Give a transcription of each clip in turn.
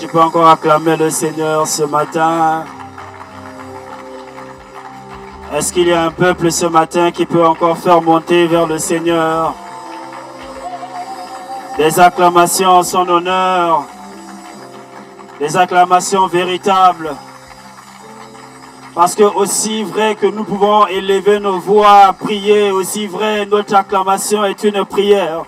tu peux encore acclamer le Seigneur ce matin? Est-ce qu'il y a un peuple ce matin qui peut encore faire monter vers le Seigneur des acclamations en son honneur, des acclamations véritables? Parce que aussi vrai que nous pouvons élever nos voix, prier, aussi vrai notre acclamation est une prière.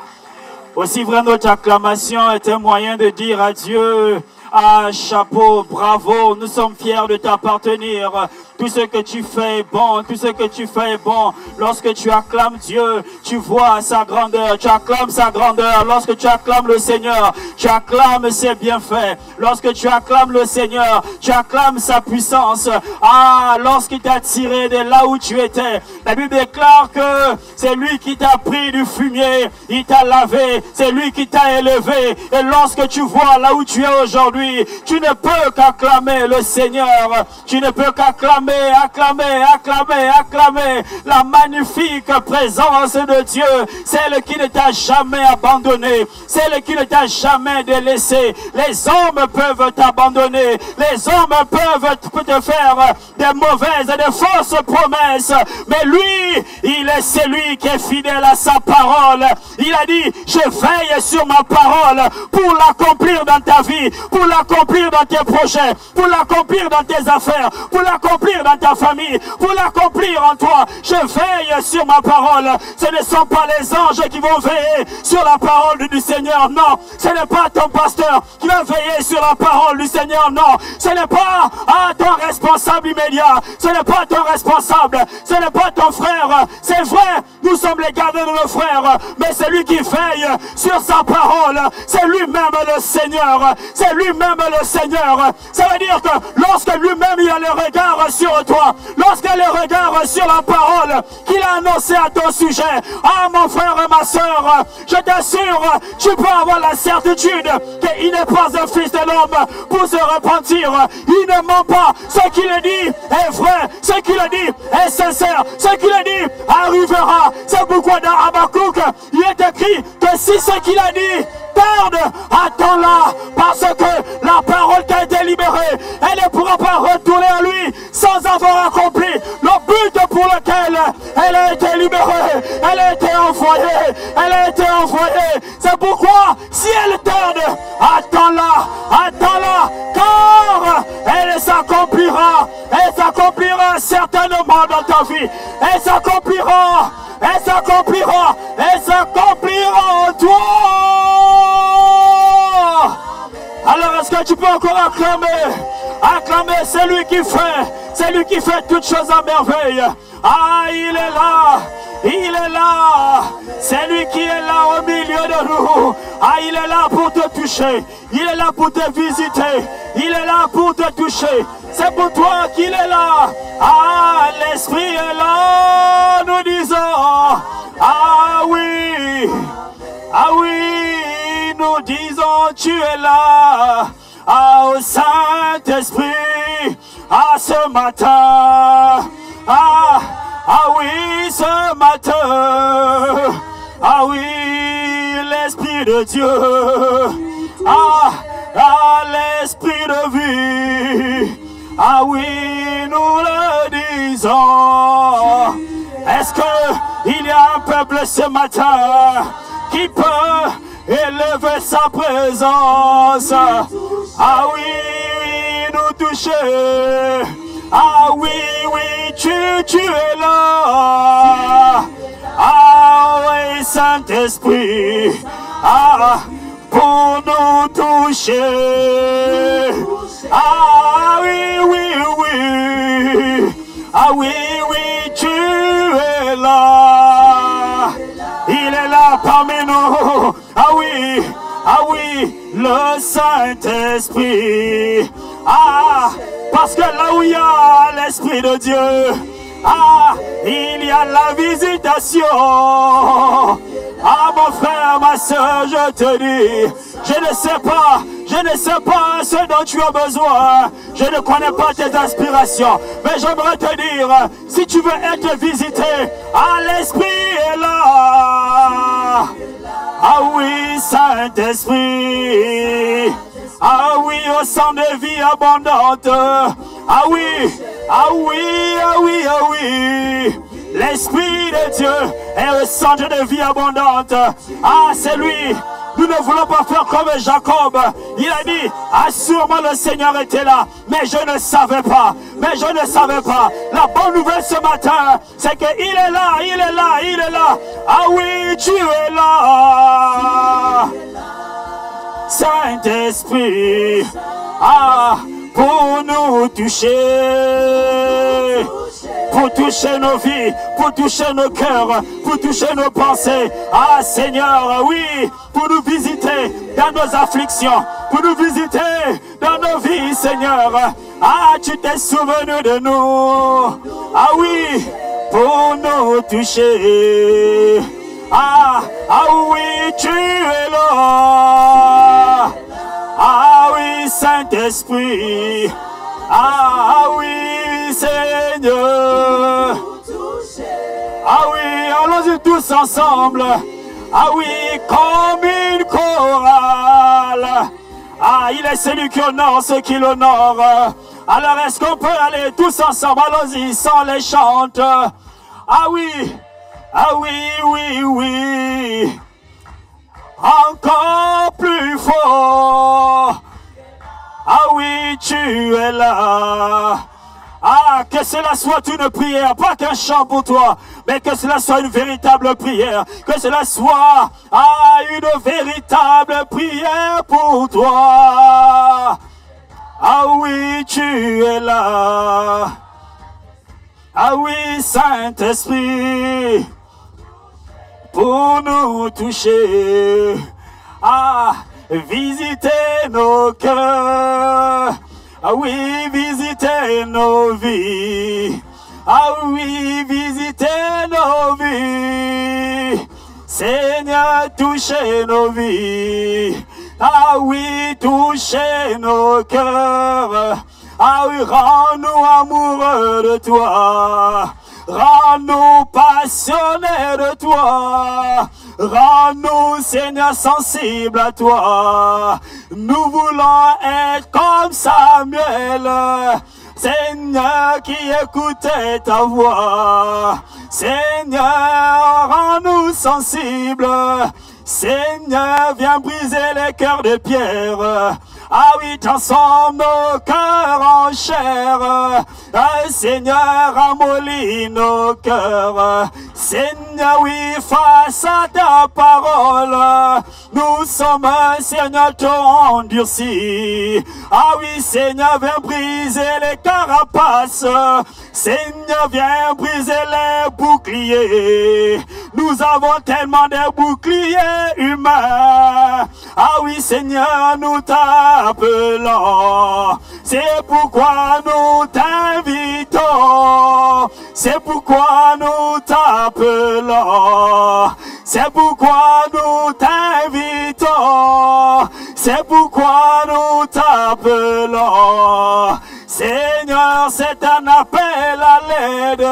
Aussi vrai notre acclamation est un moyen de dire à Dieu: ah, chapeau, bravo, nous sommes fiers de t'appartenir. Tout ce que tu fais est bon, tout ce que tu fais est bon. Lorsque tu acclames Dieu, tu vois sa grandeur, tu acclames sa grandeur. Lorsque tu acclames le Seigneur, tu acclames ses bienfaits. Lorsque tu acclames le Seigneur, tu acclames sa puissance. Ah, lorsqu'il t'a tiré de là où tu étais, la Bible déclare que c'est lui qui t'a pris du fumier, il t'a lavé, c'est lui qui t'a élevé. Et lorsque tu vois là où tu es aujourd'hui, tu ne peux qu'acclamer le Seigneur. Tu ne peux qu'acclamer, acclamer la magnifique présence de Dieu, celle qui ne t'a jamais abandonné, celle qui ne t'a jamais délaissé. Les hommes peuvent t'abandonner, les hommes peuvent te faire des mauvaises et des fausses promesses, mais lui, il est celui qui est fidèle à sa parole. Il a dit: je veille sur ma parole pour l'accomplir dans ta vie, pour l'accomplir dans tes projets, pour l'accomplir dans tes affaires, pour l'accomplir dans ta famille, pour l'accomplir en toi. Je veille sur ma parole. Ce ne sont pas les anges qui vont veiller sur la parole du Seigneur, non. Ce n'est pas ton pasteur qui va veiller sur la parole du Seigneur, non. Ce n'est pas ton responsable immédiat, ce n'est pas ton responsable, ce n'est pas ton frère. C'est vrai, nous sommes les gardiens de nos frères, mais c'est lui qui veille sur sa parole. C'est lui-même le Seigneur. C'est lui-même le Seigneur. Ça veut dire que lorsque lui-même il a le regard sur toi, lorsqu'il a le regard sur la parole qu'il a annoncée à ton sujet, ah mon frère et ma soeur, je t'assure, tu peux avoir la certitude qu'il n'est pas un fils de l'homme pour se repentir. Il ne ment pas. Ce qu'il a dit est vrai. Ce qu'il a dit est sincère. Ce qu'il a dit arrivera. C'est pourquoi dans Habakkuk, il est écrit que si ce qu'il a dit tarde, attends-la, parce que la parole qui a été libérée, elle ne pourra pas retourner à lui sans avoir accompli le but pour lequel elle a été libérée, elle a été envoyée, elle a été envoyée. C'est pourquoi, si elle tarde, attends-la, car elle s'accomplira certainement dans ta vie, elle s'accomplira en toi. Alors est-ce que tu peux encore acclamer celui qui fait toutes choses à merveille? Ah, il est là, c'est lui qui est là au milieu de nous. Ah, il est là pour te toucher, il est là pour te visiter, il est là pour te toucher. C'est pour toi qu'il est là. Ah, l'Esprit est là, nous disons. Ah oui, nous disons tu es là. Ah, au Saint-Esprit, ah, ce matin. Ah oui, ce matin. Ah oui, l'Esprit de Dieu. Ah, l'Esprit de vie. Ah oui, nous le disons. Est-ce qu'il y a un peuple ce matin qui peut élever sa présence? Ah oui, nous toucher. Ah oui, tu es là. Ah oui, Saint-Esprit. Ah, pour nous toucher. Ah oui. Ah oui, tu es là. Il est là parmi nous. Ah oui, le Saint-Esprit. Ah, parce que là où il y a l'Esprit de Dieu, ah, il y a la visitation. Ah, mon frère, ma soeur, je te dis, je ne sais pas ce dont tu as besoin. Je ne connais pas tes aspirations, mais j'aimerais te dire, si tu veux être visité, ah, l'Esprit est là. Ah oui, Saint-Esprit. Ah oui, au sang de vie abondante. Ah oui, ah oui, ah oui, ah oui. L'Esprit de Dieu est le centre de vie abondante. Ah, c'est lui. Nous ne voulons pas faire comme Jacob. Il a dit, assurément le Seigneur était là. Mais je ne savais pas. Mais je ne savais pas. La bonne nouvelle ce matin, c'est qu'il est là, il est là, il est là. Ah oui, tu es là. Saint-Esprit, ah, pour nous toucher. Pour toucher nos vies, pour toucher nos cœurs, pour toucher nos pensées. Ah Seigneur, oui, pour nous visiter dans nos afflictions, pour nous visiter dans nos vies, Seigneur. Ah, tu t'es souvenu de nous. Ah oui, pour nous toucher. Ah, ah oui, tu es là. Ah oui, Saint-Esprit. Ah oui, Seigneur. Ah oui, allons-y tous ensemble. Ah oui, comme une chorale. Ah, il est celui qui honore ceux qui l'honorent. Alors, est-ce qu'on peut aller tous ensemble? Allons-y, sans les chantes. Ah oui, ah oui, oui, oui. Encore plus fort. Ah oui, tu es là. Ah, que cela soit une prière, pas qu'un chant pour toi, mais que cela soit une véritable prière. Que cela soit, une véritable prière pour toi. Ah oui, tu es là. Ah oui, Saint-Esprit, pour nous toucher. Ah, visitez nos cœurs. Ah oui, visitez nos vies. Ah oui, visitez nos vies. Seigneur, touchez nos vies. Ah oui, touchez nos cœurs. Ah oui, rends-nous amoureux de toi. Rends-nous passionnés de toi. Rends-nous, Seigneur, sensibles à toi. Nous voulons être comme Samuel. Seigneur, qui écoutait ta voix. Seigneur, rends-nous sensibles. Seigneur, viens briser les cœurs de pierre. Ah oui, transforme nos cœurs en chair. Ah, Seigneur, ramollis nos cœurs. Seigneur, oui, face à ta parole, nous sommes, Seigneur, trop endurcis. Ah oui, Seigneur, viens briser les carapaces. Seigneur, viens briser les boucliers. Nous avons tellement de boucliers humains. Ah oui, Seigneur, nous t'appelons. C'est pourquoi nous t'invitons. C'est pourquoi nous t'appelons. C'est pourquoi nous t'invitons. C'est pourquoi nous t'appelons. Seigneur, c'est un appel à l'aide.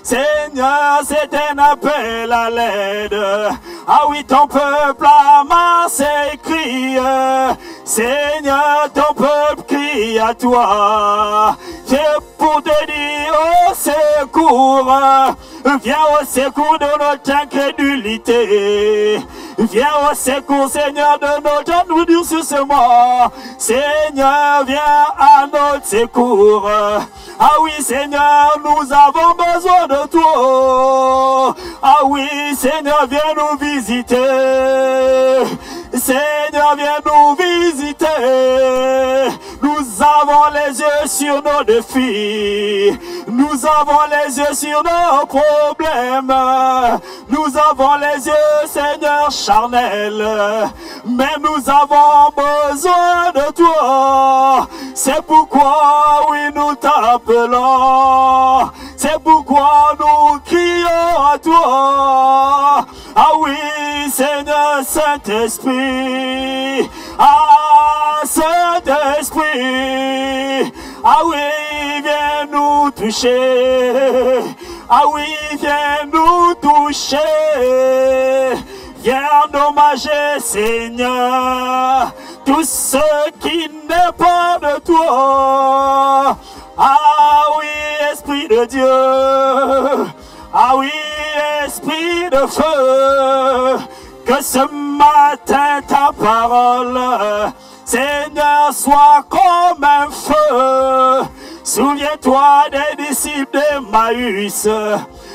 Seigneur, c'est un appel à l'aide. Ah oui, ton peuple à Marseille crie. Seigneur, ton peuple crie à toi. C'est pour te dire au secours. Viens au secours de notre incrédulité. Viens au secours, Seigneur, de notre endurcissement. Seigneur, viens à notre secours. Ah oui, Seigneur, nous avons besoin de toi. Ah oui, Seigneur, viens nous visiter. Seigneur, viens nous visiter. Nous avons les yeux sur nos défis. Nous avons les yeux sur nos problèmes. Nous avons les yeux, Seigneur, charnels. Mais nous avons besoin de toi. C'est pourquoi, oui, nous t'appelons. C'est pourquoi nous crions à toi. Ah oui, Seigneur, Saint-Esprit. Ah, Saint-Esprit. Ah oui, viens nous toucher. Ah oui, viens nous toucher. Viens endommager, Seigneur, tout ce qui n'est pas de toi. Ah oui, Esprit de Dieu. Ah oui, Esprit de feu. Que ce matin ta parole, Seigneur, soit comme un feu. Souviens-toi des disciples d'Emmaüs.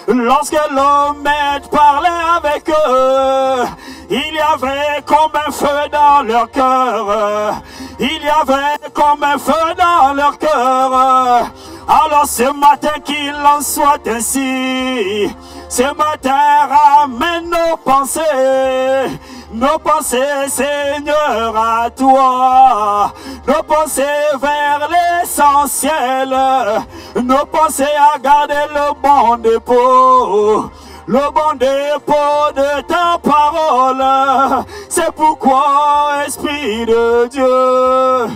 Lorsque l'homme parlait avec eux, il y avait comme un feu dans leur cœur. Il y avait comme un feu dans leur cœur. Alors ce matin qu'il en soit ainsi. Ce matin ramène nos pensées, Seigneur, à toi. Nos pensées vers l'essentiel. Nos pensées à garder le bon dépôt. Le bon dépôt de ta parole. C'est pourquoi, Esprit de Dieu.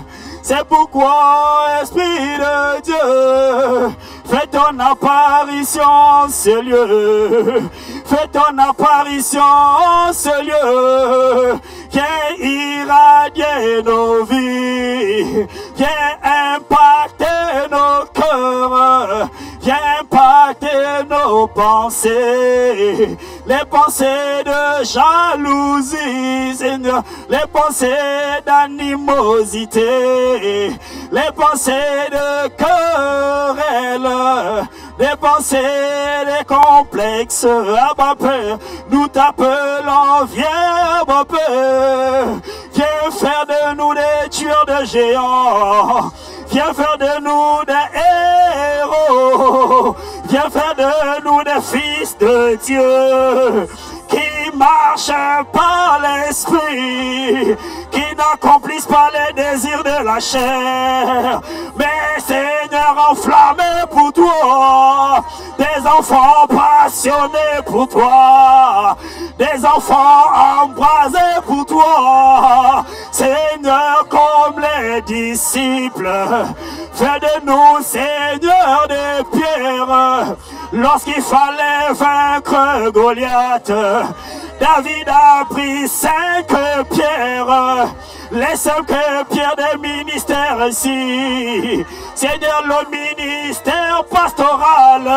C'est pourquoi, Esprit de Dieu, fais ton apparition en ce lieu. Fais ton apparition en ce lieu. Viens irradier nos vies. Viens impacter nos cœurs. Viens impacter nos pensées. Les pensées de jalousie, Seigneur. Les pensées d'animosité. Les pensées de querelle. Les pensées, les complexes. Abba Père, nous t'appelons, viens, Abba Père. Viens faire de nous des tueurs de géants. Viens faire de nous des héros. Viens faire de nous des fils de Dieu. Qui marchent par l'esprit. Qui n'accomplissent pas les désirs de la chair. Mais Seigneur, enflammés pour toi. Des enfants passionnés pour toi. Des enfants embrasés pour toi. Seigneur, comme les disciples. Fais de nous, Seigneur, des pierres. Lorsqu'il fallait vaincre Goliath, David a pris 5 pierres. Les 5 pierres des ministères ici. Seigneur, le ministère pastoral,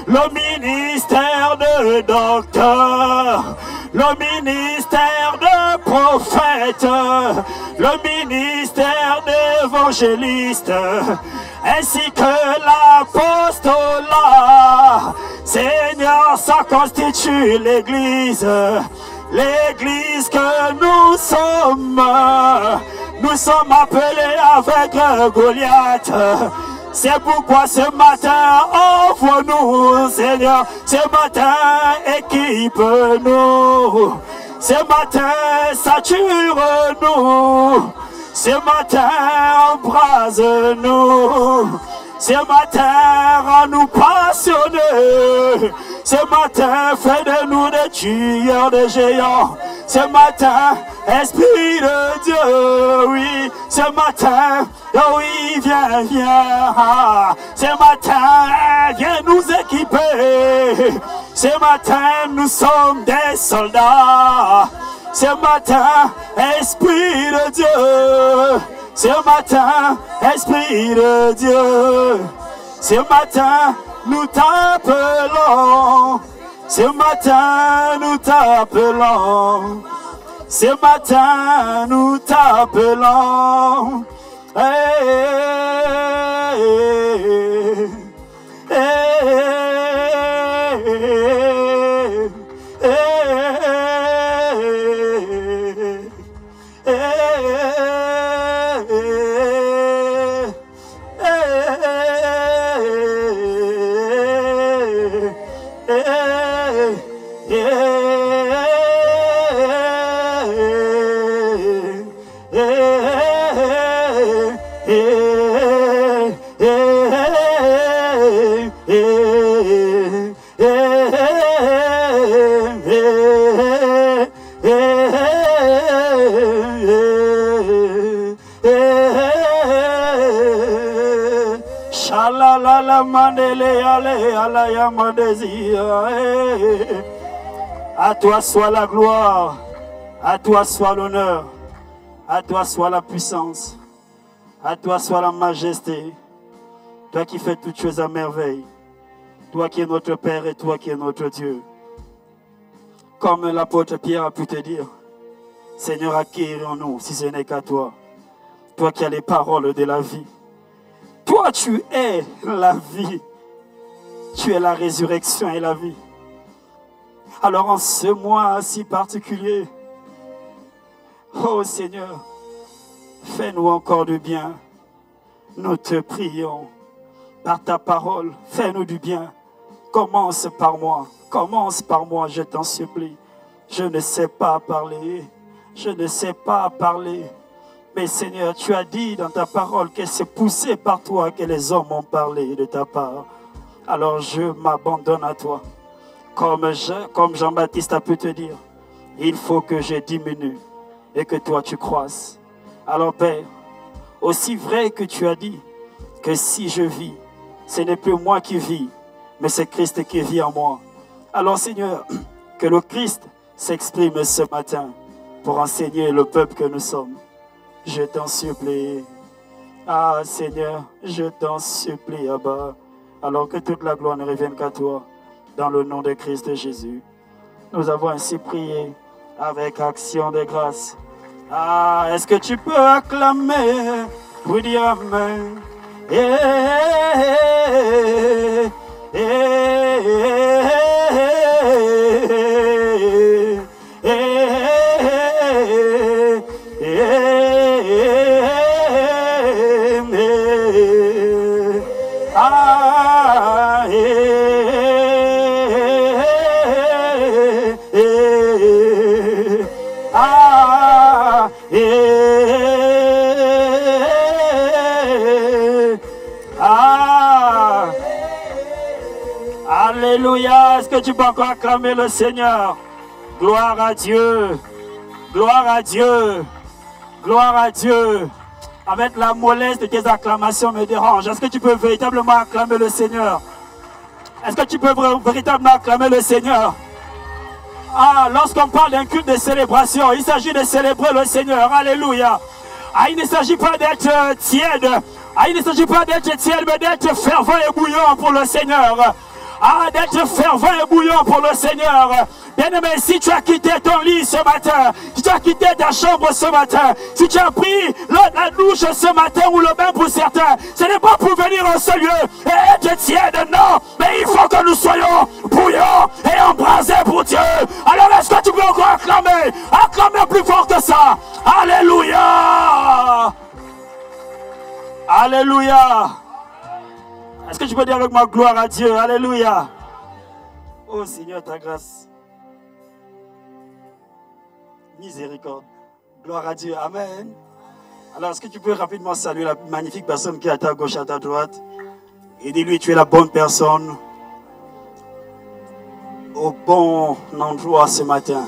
le ministère de docteur, le ministère de prophète, le ministère d'évangéliste, ainsi que l'apostolat. Seigneur, ça constitue l'Église. L'Église que nous sommes appelés avec Goliath. C'est pourquoi ce matin, envoie-nous, Seigneur. Ce matin, équipe-nous. Ce matin, sature-nous. Ce matin, embrase-nous. Ce matin, rends-nous passionnés. Ce matin, fais de nous des tueurs de géants. Ce matin, Esprit de Dieu, oui. Ce matin, oh oui, viens, viens. Ce matin, viens nous équiper. Ce matin, nous sommes des soldats. Ce matin, Esprit de Dieu. Ce matin, Esprit de Dieu. Ce matin, nous t'appelons. Ce matin, nous t'appelons. Ce matin, nous t'appelons. Hey, hey, À toi soit la gloire, à toi soit l'honneur, À toi soit la puissance. À toi soit la majesté. Toi qui fais toutes choses à merveille. Toi qui es notre Père et toi qui es notre Dieu. Comme l'apôtre Pierre a pu te dire, Seigneur, à qui irons-nous si ce n'est qu'à toi? Toi qui as les paroles de la vie. Toi, tu es la vie. Tu es la résurrection et la vie. Alors en ce mois si particulier, oh Seigneur, fais-nous encore du bien. Nous te prions par ta parole. Fais-nous du bien. Commence par moi. Commence par moi, je t'en supplie. Je ne sais pas parler. Je ne sais pas parler. Mais Seigneur, tu as dit dans ta parole que c'est poussé par toi que les hommes ont parlé de ta part. Alors je m'abandonne à toi. Comme Jean-Baptiste a pu te dire, il faut que je diminue et que toi tu croisses. Alors Père, aussi vrai que tu as dit que si je vis, ce n'est plus moi qui vis, mais c'est Christ qui vit en moi. Alors Seigneur, que le Christ s'exprime ce matin pour enseigner le peuple que nous sommes. Je t'en supplie. Ah Seigneur, je t'en supplie, Abba. Alors que toute la gloire ne revienne qu'à toi, dans le nom de Christ Jésus. Nous avons ainsi prié avec action de grâce. Ah, est-ce que tu peux acclamer pour dire Amen? Alléluia. Est-ce que tu peux encore acclamer le Seigneur? Gloire à Dieu. Gloire à Dieu. Gloire à Dieu. Avec la mollesse de tes acclamations me dérange. Est-ce que tu peux véritablement acclamer le Seigneur? Est-ce que tu peux véritablement acclamer le Seigneur? Ah, lorsqu'on parle d'un culte de célébration, il s'agit de célébrer le Seigneur. Alléluia. Ah, il ne s'agit pas d'être tiède. Ah, il ne s'agit pas d'être tiède, mais d'être fervent et bouillant pour le Seigneur. Ah, d'être fervent et bouillant pour le Seigneur. Bien-aimé, si tu as quitté ton lit ce matin, si tu as quitté ta chambre ce matin, si tu as pris la douche ce matin ou le bain pour certains, ce n'est pas pour venir en ce lieu et être tiède, non, mais il faut que nous soyons bouillants et embrasés pour Dieu. Alors est-ce que tu peux encore acclamer? Acclamer plus fort que ça. Alléluia. Alléluia. Est-ce que tu peux dire avec moi gloire à Dieu? Alléluia. Oh Seigneur, ta grâce. Miséricorde. Gloire à Dieu. Amen. Alors, est-ce que tu peux rapidement saluer la magnifique personne qui est à ta gauche, à ta droite? Et dis-lui, tu es la bonne personne au bon endroit ce matin.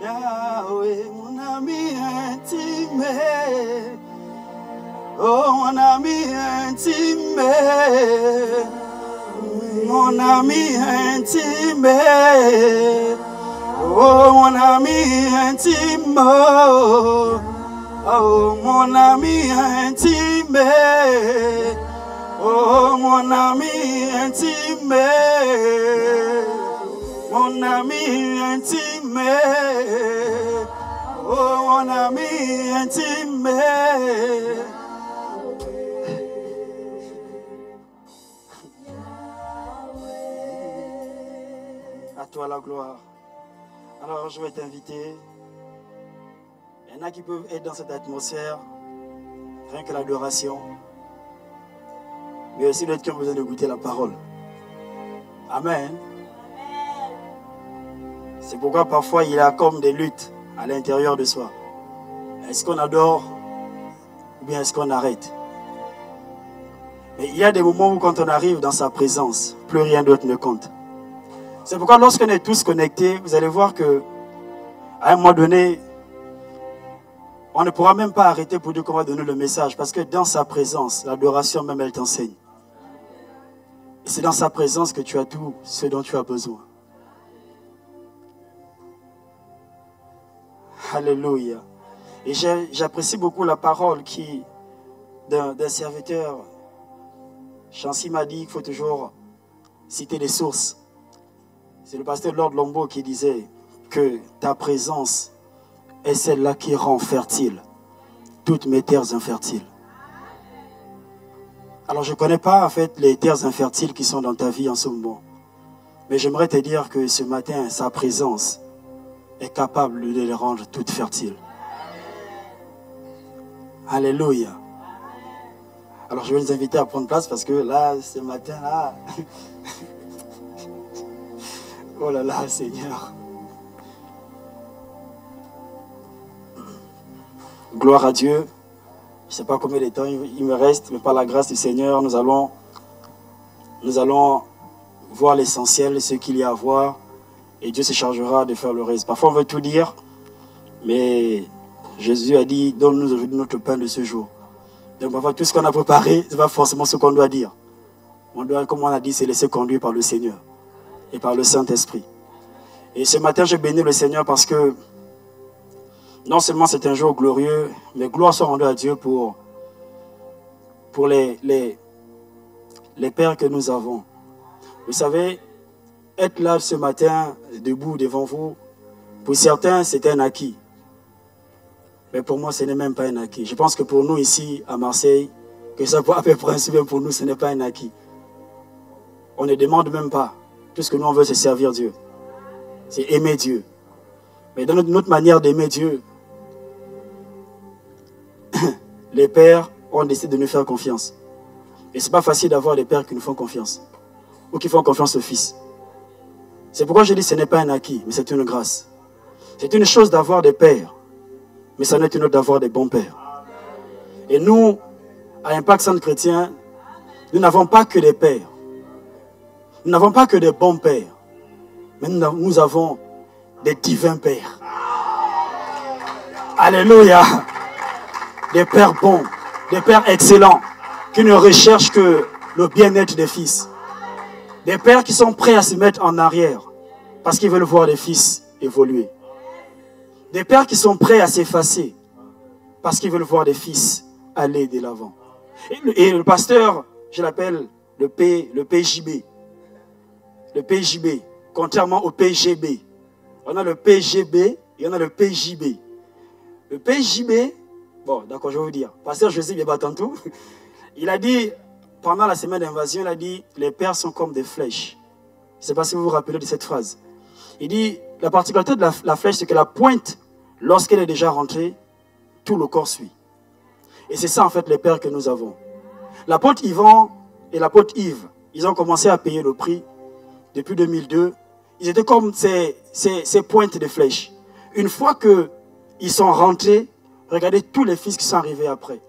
Yahweh, mon ami intime, oh mon ami intime, mon ami intime, oh mon ami intime, oh mon ami intime, oh mon ami intime. Mon ami intime, oh mon ami intime. À toi la gloire. Alors je vais t'inviter. Il y en a qui peuvent être dans cette atmosphère, rien que l'adoration. Mais aussi d'autres qui ont besoin de goûter la parole. Amen. C'est pourquoi parfois il y a comme des luttes à l'intérieur de soi. Est-ce qu'on adore ou bien est-ce qu'on arrête? Mais il y a des moments où quand on arrive dans sa présence, plus rien d'autre ne compte. C'est pourquoi lorsqu'on est tous connectés, vous allez voir que à un moment donné, On ne pourra même pas arrêter pour dire qu'on va donner le message, parce que dans sa présence, l'adoration même, elle t'enseigne. Et c'est dans sa présence que tu as tout ce dont tu as besoin. Alléluia. Et j'apprécie beaucoup la parole d'un serviteur. Chancy m'a dit qu'il faut toujours citer les sources. C'est le pasteur Lord Lombo qui disait que ta présence est celle-là qui rend fertile toutes mes terres infertiles. Alors je ne connais pas en fait les terres infertiles qui sont dans ta vie en ce moment. Mais j'aimerais te dire que ce matin, sa présence est capable de les rendre toutes fertiles. Alléluia. Alors je vais les inviter à prendre place parce que là, ce matin, là... oh là là, Seigneur. Gloire à Dieu. Je ne sais pas combien de temps il me reste, mais par la grâce du Seigneur, nous allons voir l'essentiel, ce qu'il y a à voir, et Dieu se chargera de faire le reste. Parfois on veut tout dire, mais Jésus a dit, donne-nous aujourd'hui notre pain de ce jour. Donc parfois tout ce qu'on a préparé, ce n'est pas forcément ce qu'on doit dire. On doit, comme on a dit, se laisser conduire par le Seigneur et par le Saint-Esprit. Et ce matin, je bénis le Seigneur parce que non seulement c'est un jour glorieux, mais gloire soit rendue à Dieu pour les pères que nous avons. Vous savez, être là ce matin, debout devant vous, pour certains, c'est un acquis. Mais pour moi, ce n'est même pas un acquis. Je pense que pour nous ici, à Marseille, que ça soit à peu près ainsi, même pour nous, ce n'est pas un acquis. On ne demande même pas. Tout ce que nous, on veut, c'est servir Dieu. C'est aimer Dieu. Mais dans notre manière d'aimer Dieu, les pères ont décidé de nous faire confiance. Et ce n'est pas facile d'avoir des pères qui nous font confiance. Ou qui font confiance au Fils. C'est pourquoi je dis que ce n'est pas un acquis, mais c'est une grâce. C'est une chose d'avoir des pères, mais ça n'est une autre d'avoir des bons pères. Et nous, à Impact Centre Chrétien, nous n'avons pas que des pères. Nous n'avons pas que des bons pères. Mais nous avons des divins pères. Alléluia. Des pères bons, des pères excellents, qui ne recherchent que le bien-être des fils. Des pères qui sont prêts à se mettre en arrière, parce qu'ils veulent voir les fils évoluer. Des pères qui sont prêts à s'effacer, parce qu'ils veulent voir les fils aller de l'avant. Et le pasteur, je l'appelle le PJB. Le PJB, contrairement au PGB. On a le PGB et on a le PJB. Le PJB, bon, d'accord, je vais vous dire. Pasteur José Biabatantou, il a dit, pendant la semaine d'invasion, il a dit, les pères sont comme des flèches. Je ne sais pas si vous vous rappelez de cette phrase. Il dit, la particularité de la flèche, c'est que la pointe, lorsqu'elle est déjà rentrée, tout le corps suit. Et c'est ça, en fait, les pères que nous avons. L'apôtre Yvan et l'apôtre Yves, ils ont commencé à payer le prix depuis 2002. Ils étaient comme ces pointes de flèches. Une fois qu'ils sont rentrés, regardez tous les fils qui sont arrivés après.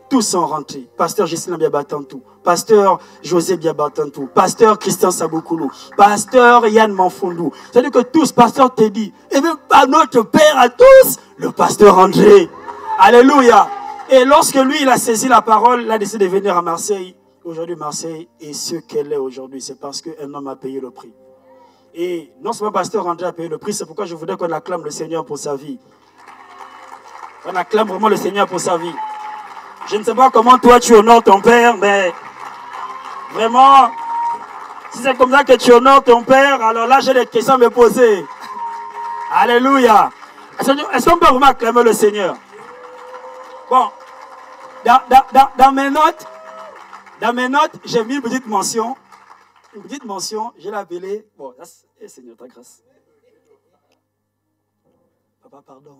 Tous sont rentrés. Pasteur Gisela Biabatantou, pasteur José Biabatantou, pasteur Christian Sabokoulou, pasteur Yann Manfondou. C'est-à-dire que tous, pasteur Teddy, et même pas notre père à tous, le pasteur André. Alléluia. Et lorsque lui, il a saisi la parole, il a décidé de venir à Marseille. Aujourd'hui, Marseille est ce qu'elle est aujourd'hui. C'est parce qu'un homme a payé le prix. Et non seulement pasteur André a payé le prix, c'est pourquoi je voudrais qu'on acclame le Seigneur pour sa vie. On acclame vraiment le Seigneur pour sa vie. Je ne sais pas comment toi tu honores ton père, mais vraiment, si c'est comme ça que tu honores ton père, alors là j'ai des questions à me poser. Alléluia. Est-ce qu'on peut vraiment acclamer le Seigneur? Bon, dans mes notes, j'ai mis une petite mention. Une petite mention, je l'ai appelée. Bon, Seigneur, ta grâce. Papa, pardon.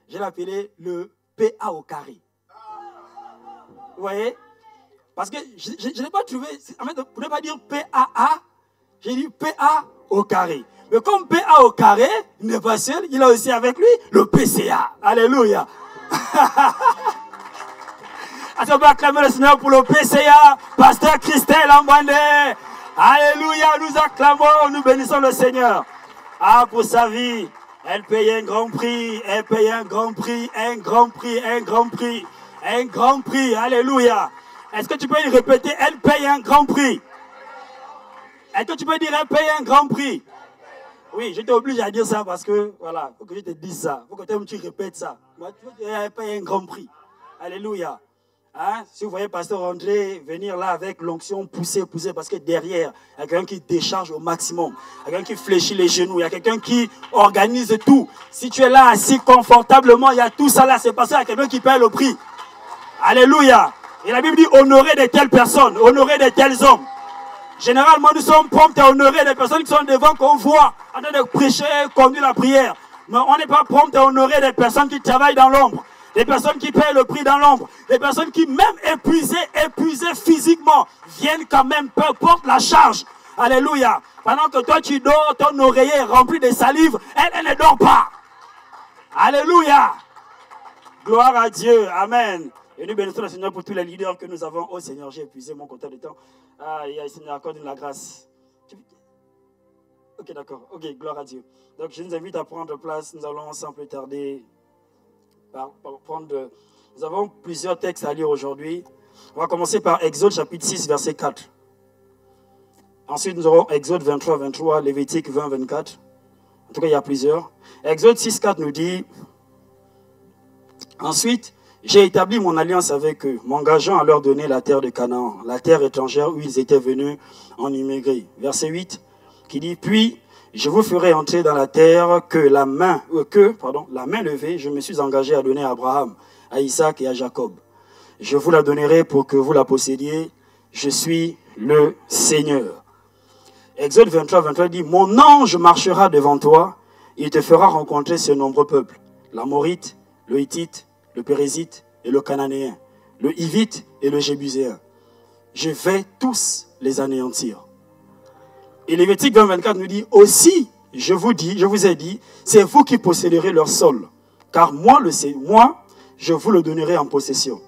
Je l'ai appelé le PA au carré. Vous voyez? Parce que je n'ai pas trouvé, en fait, pour ne pas dire PAA, j'ai dit PA au carré. Mais comme PA au carré, il n'est pas seul, il a aussi avec lui le PCA. Alléluia. On peut acclamer le Seigneur pour le PCA, pasteur Christelle Ambandé. Alléluia, nous acclamons, nous bénissons le Seigneur. Ah, pour sa vie. Elle paye un grand prix, elle paye un grand prix, un grand prix, un grand prix, un grand prix. Alléluia. Est-ce que tu peux y répéter? Elle paye un grand prix. Est-ce que tu peux dire elle paye un grand prix? Oui, je t'oblige à dire ça parce que, voilà, il faut que je te dise ça. Il faut que tu répètes ça. Moi, tu veux dire elle paye un grand prix. Alléluia. Hein? Si vous voyez Pasteur André venir là avec l'onction pousser, parce que derrière, il y a quelqu'un qui décharge au maximum. Il y a quelqu'un qui fléchit les genoux. Il y a quelqu'un qui organise tout. Si tu es là assis confortablement, il y a tout ça là. C'est parce qu'il y a quelqu'un qui paye le prix. Alléluia. Et la Bible dit honorer de telles personnes, honorer de tels hommes. Généralement, nous sommes prompts à honorer les personnes qui sont devant, qu'on voit en train de prêcher, conduire la prière. Mais on n'est pas prompt à honorer les personnes qui travaillent dans l'ombre. Les personnes qui payent le prix dans l'ombre. Les personnes qui, même épuisées physiquement, viennent quand même, peu importe la charge. Alléluia. Pendant que toi tu dors, ton oreiller est rempli de salive, elle ne dort pas. Alléluia. Gloire à Dieu. Amen. Et nous bénissons le Seigneur pour tous les leaders que nous avons. Oh Seigneur, j'ai épuisé mon compteur de temps. Ah, Seigneur, accorde-nous la grâce. Ok, d'accord. Ok, gloire à Dieu. Donc, je nous invite à prendre place. Nous allons sans plus tarder Nous avons plusieurs textes à lire aujourd'hui. On va commencer par Exode chapitre 6, verset 4. Ensuite, nous aurons Exode 23, 23, Lévitique 20, 24. En tout cas, il y a plusieurs. Exode 6, 4 nous dit: ensuite, j'ai établi mon alliance avec eux, m'engageant à leur donner la terre de Canaan, la terre étrangère où ils étaient venus en immigré. Verset 8, qui dit: puis, je vous ferai entrer dans la terre que la main levée, je me suis engagé à donner à Abraham, à Isaac et à Jacob. Je vous la donnerai pour que vous la possédiez. Je suis le Seigneur. Exode 23, 23 dit: mon ange marchera devant toi, il te fera rencontrer ce nombreux peuple, l'Amorite, le Hittite, le Pérézite et le Cananéen, le Hivite et le Jébuséen. Je vais tous les anéantir. Et Lévitique 20, 24 nous dit: aussi, je vous ai dit, c'est vous qui posséderez leur sol, car moi, je vous le donnerai en possession.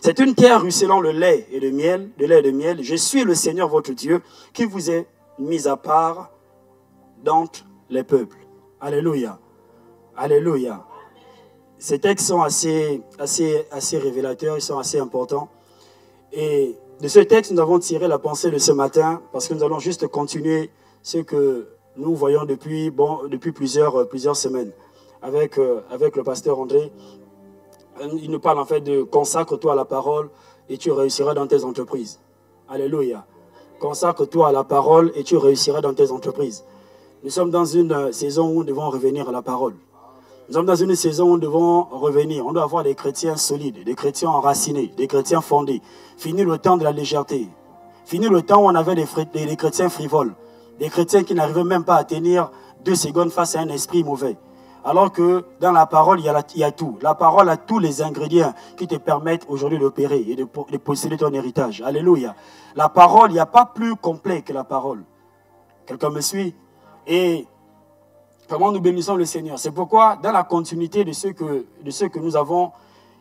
C'est une terre ruisselant le lait et le miel, Je suis le Seigneur votre Dieu, qui vous est mis à part d'entre les peuples. Alléluia. Alléluia. Ces textes sont assez révélateurs, ils sont assez importants. Et de ce texte, nous avons tiré la pensée de ce matin, parce que nous allons juste continuer ce que nous voyons depuis plusieurs semaines avec le pasteur André. Il nous parle en fait de: consacre-toi à la parole et tu réussiras dans tes entreprises. Alléluia. Consacre-toi à la parole et tu réussiras dans tes entreprises. Nous sommes dans une saison où nous devons revenir à la parole. Nous sommes dans une saison où nous devons revenir. On doit avoir des chrétiens solides, des chrétiens enracinés, des chrétiens fondés. Fini le temps de la légèreté. Fini le temps où on avait des chrétiens frivoles. Des chrétiens qui n'arrivaient même pas à tenir 2 secondes face à un esprit mauvais. Alors que dans la parole, il y a tout. La parole a tous les ingrédients qui te permettent aujourd'hui d'opérer et de posséder ton héritage. Alléluia. La parole, il n'y a pas plus complet que la parole. Quelqu'un me suit? Et comment nous bénissons le Seigneur? C'est pourquoi, dans la continuité de ce que nous avons,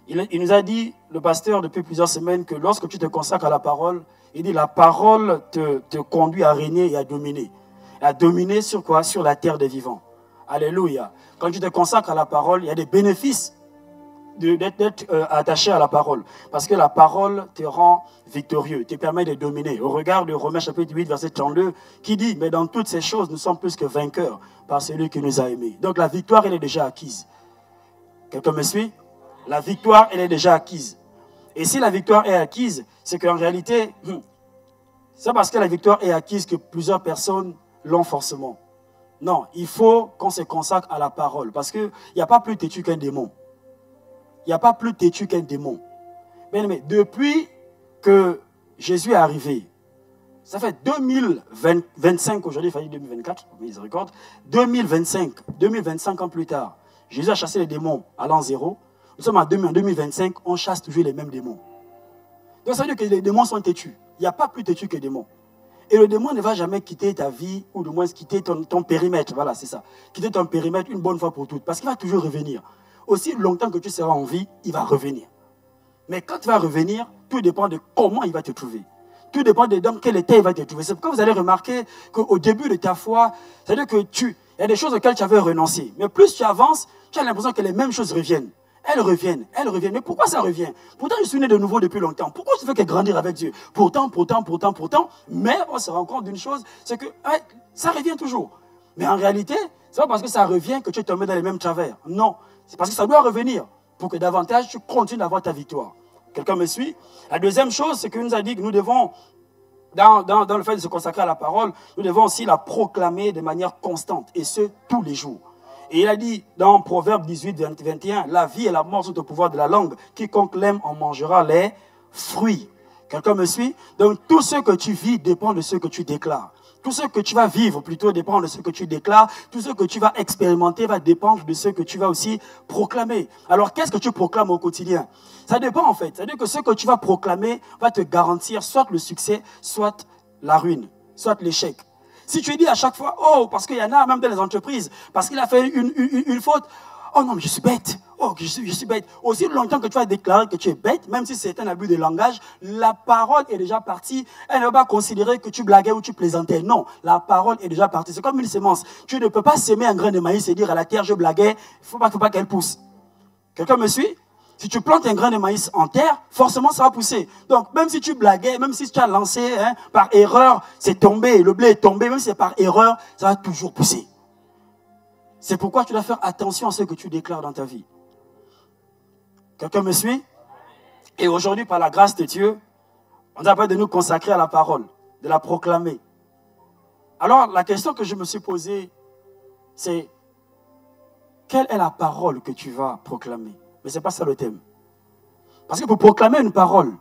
il nous a dit, le pasteur, depuis plusieurs semaines, que lorsque tu te consacres à la parole, il dit: la parole te conduit à régner et à dominer. À dominer sur quoi? Sur la terre des vivants. Alléluia. Quand tu te consacres à la parole, il y a des bénéfices d'être attaché à la parole. Parce que la parole te rend victorieux, te permet de dominer. Au regard de Romains chapitre 8, verset 32, qui dit: mais dans toutes ces choses, nous sommes plus que vainqueurs par celui qui nous a aimés. Donc la victoire, elle est déjà acquise. Quelqu'un me suit? La victoire, elle est déjà acquise. Et si la victoire est acquise, c'est qu'en réalité, c'est parce que la victoire est acquise que plusieurs personnes l'ont forcément. Non, il faut qu'on se consacre à la parole. Parce qu'il n'y a pas plus têtu qu'un démon. Il n'y a pas plus têtu qu'un démon. Mais depuis que Jésus est arrivé, ça fait 2025 aujourd'hui, il fallait 2024, miséricorde, 2025 ans plus tard, Jésus a chassé les démons à l'an 0. Nous sommes en 2025, on chasse toujours les mêmes démons. Donc ça veut dire que les démons sont têtus. Il n'y a pas plus têtu que les démons. Et le démon ne va jamais quitter ta vie, ou du moins quitter ton périmètre. Voilà, c'est ça. Quitter ton périmètre une bonne fois pour toutes. Parce qu'il va toujours revenir. Aussi longtemps que tu seras en vie, il va revenir. Mais quand il va revenir, tout dépend de comment il va te trouver. Tout dépend de dans quel état il va te trouver. C'est pourquoi vous allez remarquer qu'au début de ta foi, c'est-à-dire que Il y a des choses auxquelles tu avais renoncé. Mais plus tu avances, tu as l'impression que les mêmes choses reviennent. Elles reviennent, elles reviennent. Mais pourquoi ça revient? Pourtant, je suis né de nouveau depuis longtemps. Pourquoi tu fais que grandir avec Dieu? Pourtant. Mais on se rend compte d'une chose, c'est que ça revient toujours. Mais en réalité, c'est pas parce que ça revient que tu es tombé dans les mêmes travers. Non, c'est parce que ça doit revenir pour que davantage tu continues d'avoir ta victoire. Quelqu'un me suit? La deuxième chose, c'est qu'il nous a dit que nous devons, dans le fait de se consacrer à la parole, nous devons aussi la proclamer de manière constante, et ce, tous les jours. Et il a dit dans Proverbe 18, 21, la vie et la mort sont au pouvoir de la langue. Quiconque l'aime en mangera les fruits. Quelqu'un me suit? Donc tout ce que tu vis dépend de ce que tu déclares. Tout ce que tu vas vivre plutôt dépend de ce que tu déclares. Tout ce que tu vas expérimenter va dépendre de ce que tu vas aussi proclamer. Alors qu'est-ce que tu proclames au quotidien? Ça dépend en fait. C'est-à-dire que ce que tu vas proclamer va te garantir soit le succès, soit la ruine, soit l'échec. Si tu dis à chaque fois, oh, parce qu'il y en a même dans les entreprises, parce qu'il a fait une faute, oh non, mais je suis bête, oh, je suis bête. Aussi longtemps que tu vas déclarer que tu es bête, même si c'est un abus de langage, la parole est déjà partie. Elle ne va pas considérer que tu blaguais ou tu plaisantais. Non, la parole est déjà partie. C'est comme une semence. Tu ne peux pas s'aimer un grain de maïs et dire à la terre, je blaguais, il ne faut pas qu'elle pousse. Quelqu'un me suit? Si tu plantes un grain de maïs en terre, forcément ça va pousser. Donc même si tu blaguais, même si tu as lancé par erreur, c'est tombé, le blé est tombé, même si c'est par erreur, ça va toujours pousser. C'est pourquoi tu dois faire attention à ce que tu déclares dans ta vie. Quelqu'un me suit? Et aujourd'hui, par la grâce de Dieu, on a besoin de nous consacrer à la parole, de la proclamer. Alors la question que je me suis posée, c'est quelle est la parole que tu vas proclamer? Mais ce n'est pas ça le thème. Parce que pour proclamer une parole,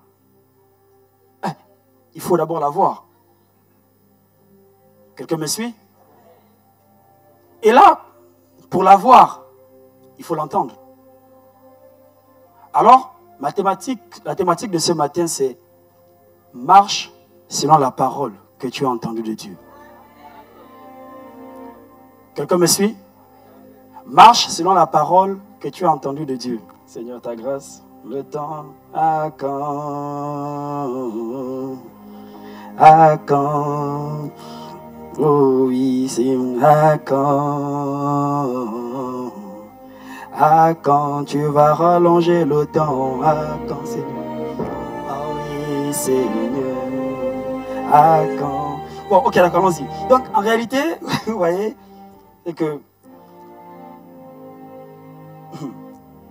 il faut d'abord la voir. Quelqu'un me suit? Et là, pour la voir, il faut l'entendre. Alors, la thématique de ce matin, c'est marche selon la parole que tu as entendue de Dieu. Quelqu'un me suit? Marche selon la parole que tu as entendue de Dieu. Seigneur, ta grâce, le temps à quand? À quand? Oh oui, c'est à quand? À quand tu vas rallonger le temps? À quand, Seigneur? Oh oui, Seigneur. À quand? Bon, ok, d'accord, allons-y. Donc, en réalité, vous voyez, c'est que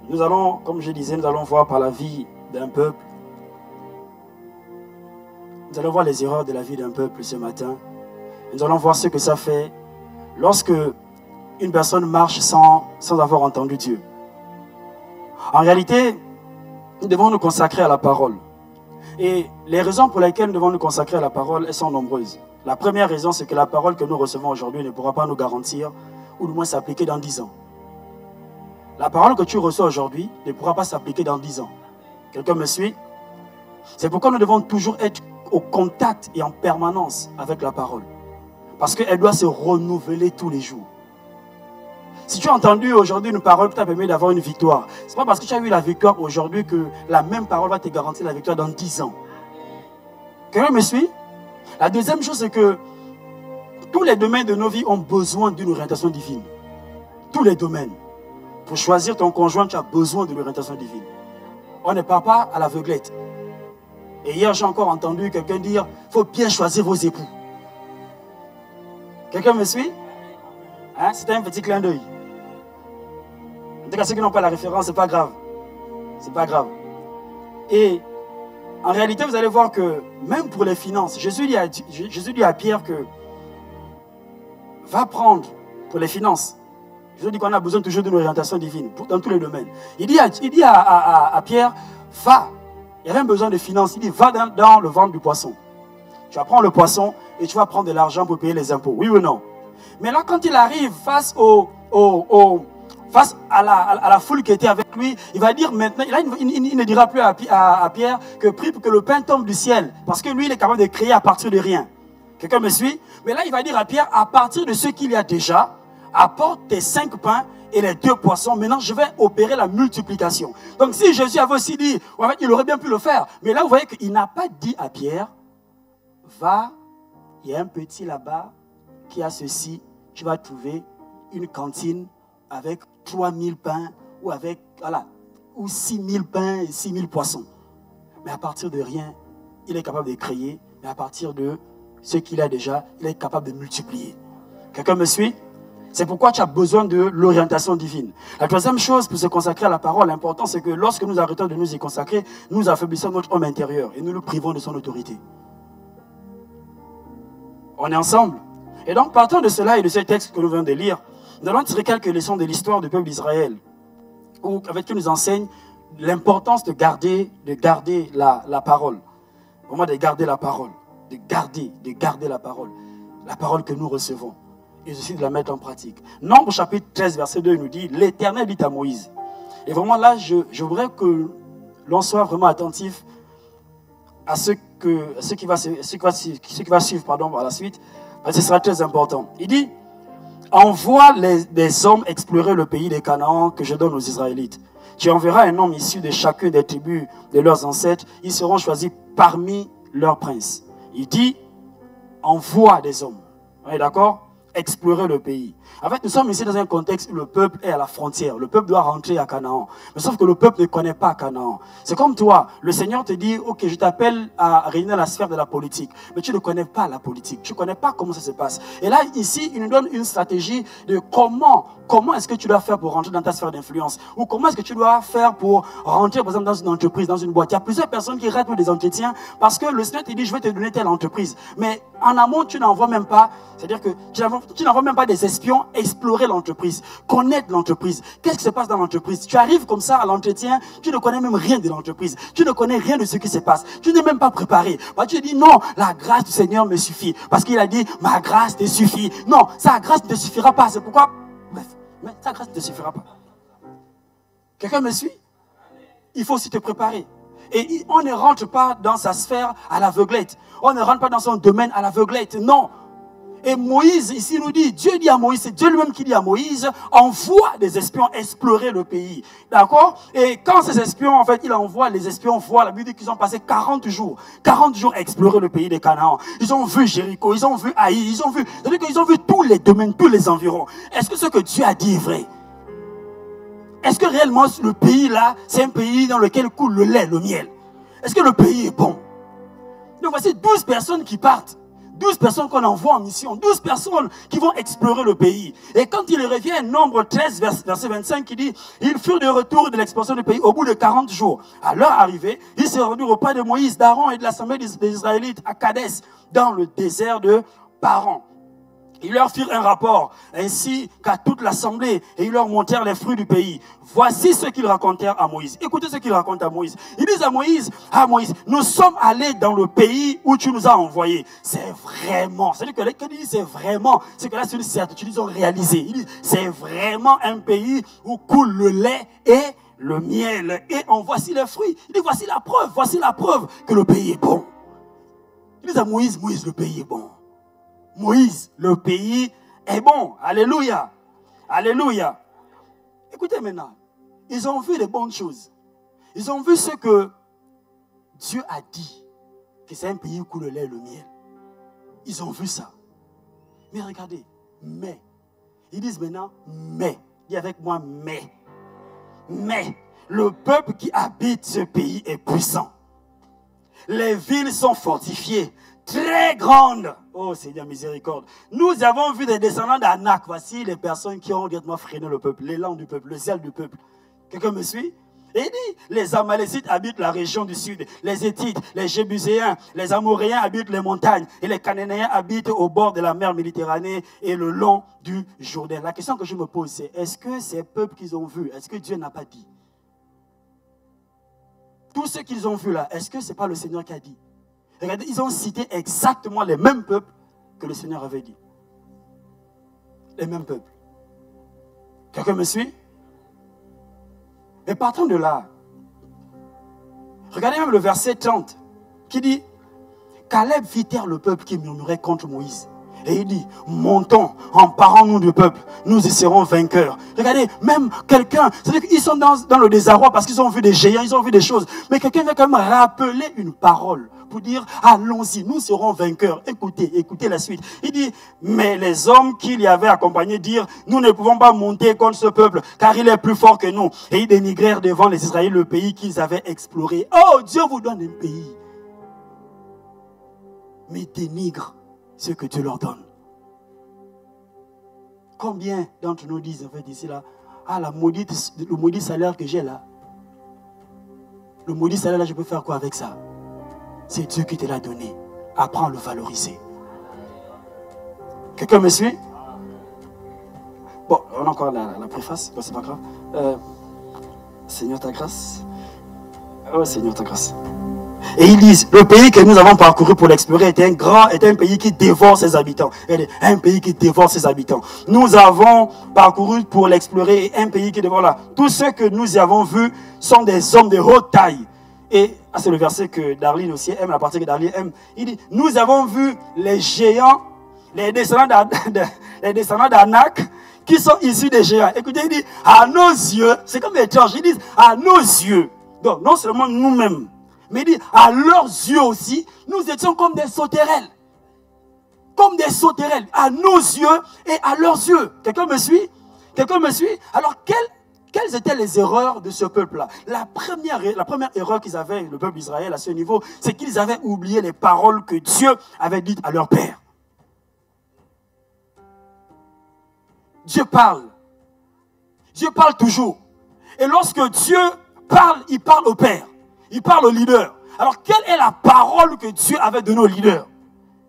nous allons, comme je disais, nous allons voir par la vie d'un peuple. Nous allons voir les erreurs de la vie d'un peuple ce matin. Nous allons voir ce que ça fait lorsque une personne marche sans avoir entendu Dieu. En réalité, nous devons nous consacrer à la parole. Et les raisons pour lesquelles nous devons nous consacrer à la parole, elles sont nombreuses. La première raison, c'est que la parole que nous recevons aujourd'hui ne pourra pas nous garantir, ou du moins s'appliquer dans 10 ans. La parole que tu reçois aujourd'hui ne pourra pas s'appliquer dans 10 ans. Quelqu'un me suit? C'est pourquoi nous devons toujours être au contact et en permanence avec la parole. Parce qu'elle doit se renouveler tous les jours. Si tu as entendu aujourd'hui une parole qui t'a permis d'avoir une victoire, ce n'est pas parce que tu as eu la victoire aujourd'hui que la même parole va te garantir la victoire dans 10 ans. Quelqu'un me suit? La deuxième chose, c'est que tous les domaines de nos vies ont besoin d'une orientation divine. Tous les domaines. Pour choisir ton conjoint, tu as besoin de l'orientation divine. On ne part pas à l'aveuglette. Et hier, j'ai encore entendu quelqu'un dire, il faut bien choisir vos époux. Quelqu'un me suit? C'était un petit clin d'œil. En tout cas, ceux qui n'ont pas la référence, ce n'est pas grave. C'est pas grave. Et en réalité, vous allez voir que même pour les finances, Jésus dit à Pierre que va prendre pour les finances. Je dis qu'on a besoin toujours d'une orientation divine dans tous les domaines. Il dit à Pierre, va. Il y avait un besoin de finances. Il dit, va dans le ventre du poisson. Tu vas prendre le poisson et tu vas prendre de l'argent pour payer les impôts. Oui ou non? Mais là, quand il arrive face à la foule qui était avec lui, il va dire maintenant, il ne dira plus à Pierre que prie pour que le pain tombe du ciel. Parce que lui, il est capable de créer à partir de rien. Quelqu'un me suit? Mais là, il va dire à Pierre, à partir de ce qu'il y a déjà, apporte tes 5 pains et les 2 poissons. Maintenant, je vais opérer la multiplication. Donc, si Jésus avait aussi dit, en fait, il aurait bien pu le faire. Mais là, vous voyez qu'il n'a pas dit à Pierre, va, il y a un petit là-bas qui a ceci, tu vas trouver une cantine avec 3000 pains ou avec, voilà, ou 6000 pains et 6000 poissons. Mais à partir de rien, il est capable de créer. Mais à partir de ce qu'il a déjà, il est capable de multiplier. Quelqu'un me suit? C'est pourquoi tu as besoin de l'orientation divine. La troisième chose pour se consacrer à la parole, l'important c'est que lorsque nous arrêtons de nous y consacrer, nous affaiblissons notre homme intérieur et nous nous privons de son autorité. On est ensemble. Et donc partant de cela et de ce texte que nous venons de lire, nous allons tirer quelques leçons de l'histoire du peuple d'Israël, avec qui nous enseigne l'importance de garder la parole. Vraiment de garder la parole. De garder la parole. La parole que nous recevons. Et aussi de la mettre en pratique. Nombre chapitre 13, verset 2, il nous dit, l'Éternel dit à Moïse. Et vraiment là, je voudrais que l'on soit vraiment attentif à ce qui va suivre par la suite. Parce que ce sera très important. Il dit, envoie des hommes explorer le pays des Canaan que je donne aux Israélites. Tu enverras un homme issu de chacune des tribus de leurs ancêtres. Ils seront choisis parmi leurs princes. Il dit, envoie des hommes. On est d'accord? Explorer le pays. En fait, nous sommes ici dans un contexte où le peuple est à la frontière. Le peuple doit rentrer à Canaan. Mais sauf que le peuple ne connaît pas Canaan. C'est comme toi. Le Seigneur te dit, ok, je t'appelle à réunir la sphère de la politique. Mais tu ne connais pas la politique. Tu ne connais pas comment ça se passe. Et là, ici, il nous donne une stratégie de comment est-ce que tu dois faire pour rentrer dans ta sphère d'influence. Ou comment est-ce que tu dois faire pour rentrer, par exemple, dans une entreprise, dans une boîte. Il y a plusieurs personnes qui ratent des entretiens parce que le Seigneur te dit, je vais te donner telle entreprise. Mais en amont, tu n'envoies même pas, c'est-à-dire que tu n'envoies même pas des espions explorer l'entreprise, connaître l'entreprise. Qu'est-ce qui se passe dans l'entreprise? Tu arrives comme ça à l'entretien, tu ne connais même rien de l'entreprise. Tu ne connais rien de ce qui se passe. Tu n'es même pas préparé. Bah, tu dis non, la grâce du Seigneur me suffit. Parce qu'il a dit, ma grâce te suffit. Non, sa grâce ne te suffira pas. C'est pourquoi, bref, mais sa grâce ne te suffira pas. Quelqu'un me suit? Il faut aussi te préparer. Et on ne rentre pas dans sa sphère à l'aveuglette. On ne rentre pas dans son domaine à l'aveuglette. Non. Et Moïse, ici, nous dit, Dieu dit à Moïse, c'est Dieu lui-même qui dit à Moïse, envoie des espions explorer le pays. D'accord? Et quand ces espions, en fait, il envoie, les espions voient, la Bible dit qu'ils ont passé 40 jours à explorer le pays des Canaan. Ils ont vu Jéricho, ils ont vu Haï, c'est-à-dire qu'ils ont vu tous les domaines, tous les environs. Est-ce que ce que Dieu a dit est vrai? Est-ce que réellement le pays là, c'est un pays dans lequel coule le lait, le miel? Est-ce que le pays est bon? Donc voici 12 personnes qui partent. 12 personnes qu'on envoie en mission, 12 personnes qui vont explorer le pays. Et quand il revient, nombre 13, verset 25, qui dit, ils furent de retour de l'exploration du pays au bout de 40 jours. À leur arrivée, ils se rendirent auprès de Moïse, d'Aaron et de l'assemblée des Israélites à Kadès, dans le désert de Paran. Ils leur firent un rapport, ainsi qu'à toute l'assemblée, et ils leur montrèrent les fruits du pays. Voici ce qu'ils racontèrent à Moïse. Écoutez ce qu'ils racontent à Moïse. Ils disent à Moïse, nous sommes allés dans le pays où tu nous as envoyés. C'est vraiment, c'est-à-dire que quand ils disent c'est vraiment, c'est que là c'est une certitude, ils ont réalisé. Ils disent, c'est vraiment un pays où coule le lait et le miel. Et voici les fruits. Ils disent, voici la preuve que le pays est bon. Ils disent à Moïse, le pays est bon. Moïse, le pays est bon. Alléluia. Alléluia. Écoutez maintenant. Ils ont vu les bonnes choses. Ils ont vu ce que Dieu a dit. Que c'est un pays où coule le lait et le miel. Ils ont vu ça. Mais regardez. Mais. Ils disent maintenant, mais. Dis avec moi, mais. Mais. Le peuple qui habite ce pays est puissant. Les villes sont fortifiées. Très grande. Oh Seigneur miséricorde. Nous avons vu des descendants d'Anak. Voici les personnes qui ont directement freiné le peuple, l'élan du peuple, le zèle du peuple. Quelqu'un me suit? Et il dit, les Amalécites habitent la région du sud, les Héthites, les Jébuséens, les Amoréens habitent les montagnes et les Cananéens habitent au bord de la mer Méditerranée et le long du Jourdain. La question que je me pose, c'est est-ce que ces peuples qu'ils ont vus, est-ce que Dieu n'a pas dit? Tout ce qu'ils ont vu là, est-ce que ce n'est pas le Seigneur qui a dit? Regardez, ils ont cité exactement les mêmes peuples que le Seigneur avait dit. Les mêmes peuples. Quelqu'un me suit? Mais partant de là, regardez même le verset 30 qui dit, Caleb fit taire le peuple qui murmurait contre Moïse. Et il dit, montons, emparons-nous du peuple, nous y serons vainqueurs. Regardez, même quelqu'un, c'est-à-dire qu'ils sont dans le désarroi parce qu'ils ont vu des géants, ils ont vu des choses. Mais quelqu'un vient quand même rappeler une parole pour dire, allons-y, nous serons vainqueurs. Écoutez la suite. Il dit, mais les hommes qui l'y avaient accompagné dirent, nous ne pouvons pas monter contre ce peuple, car il est plus fort que nous. Et ils dénigrèrent devant les Israéliens le pays qu'ils avaient exploré. Oh, Dieu vous donne un pays, mais dénigre ce que Dieu leur donne. Combien d'entre nous disent, en fait, ici, là, ah, le maudit salaire que j'ai là, le maudit salaire là, je peux faire quoi avec ça? C'est Dieu qui te l'a donné. Apprends à le valoriser. Quelqu'un me suit? Bon, on a encore la préface, bon, c'est pas grave. Seigneur, ta grâce. Oh, Seigneur, ta grâce. Et ils disent, le pays que nous avons parcouru pour l'explorer est un pays qui dévore ses habitants. Un pays qui dévore ses habitants. Nous avons parcouru pour l'explorer un pays qui dévore là. Tous ceux que nous y avons vus sont des hommes de haute taille. Et c'est le verset que Darlene aussi aime, la partie que Darlene aime. Il dit, nous avons vu les géants, les descendants d'Anak, qui sont issus des géants. Écoutez, il dit, à nos yeux, c'est comme étrange, ils disent, à nos yeux. Donc, non seulement nous-mêmes, mais il dit, à leurs yeux aussi, nous étions comme des sauterelles. Comme des sauterelles, à nos yeux et à leurs yeux. Quelqu'un me suit? Quelqu'un me suit? Alors, quelles étaient les erreurs de ce peuple-là? La première erreur qu'ils avaient, le peuple d'Israël, à ce niveau, c'est qu'ils avaient oublié les paroles que Dieu avait dites à leur père. Dieu parle. Dieu parle toujours. Et lorsque Dieu parle, il parle au père. Il parle au leader. Alors, quelle est la parole que Dieu avait donnée au leader?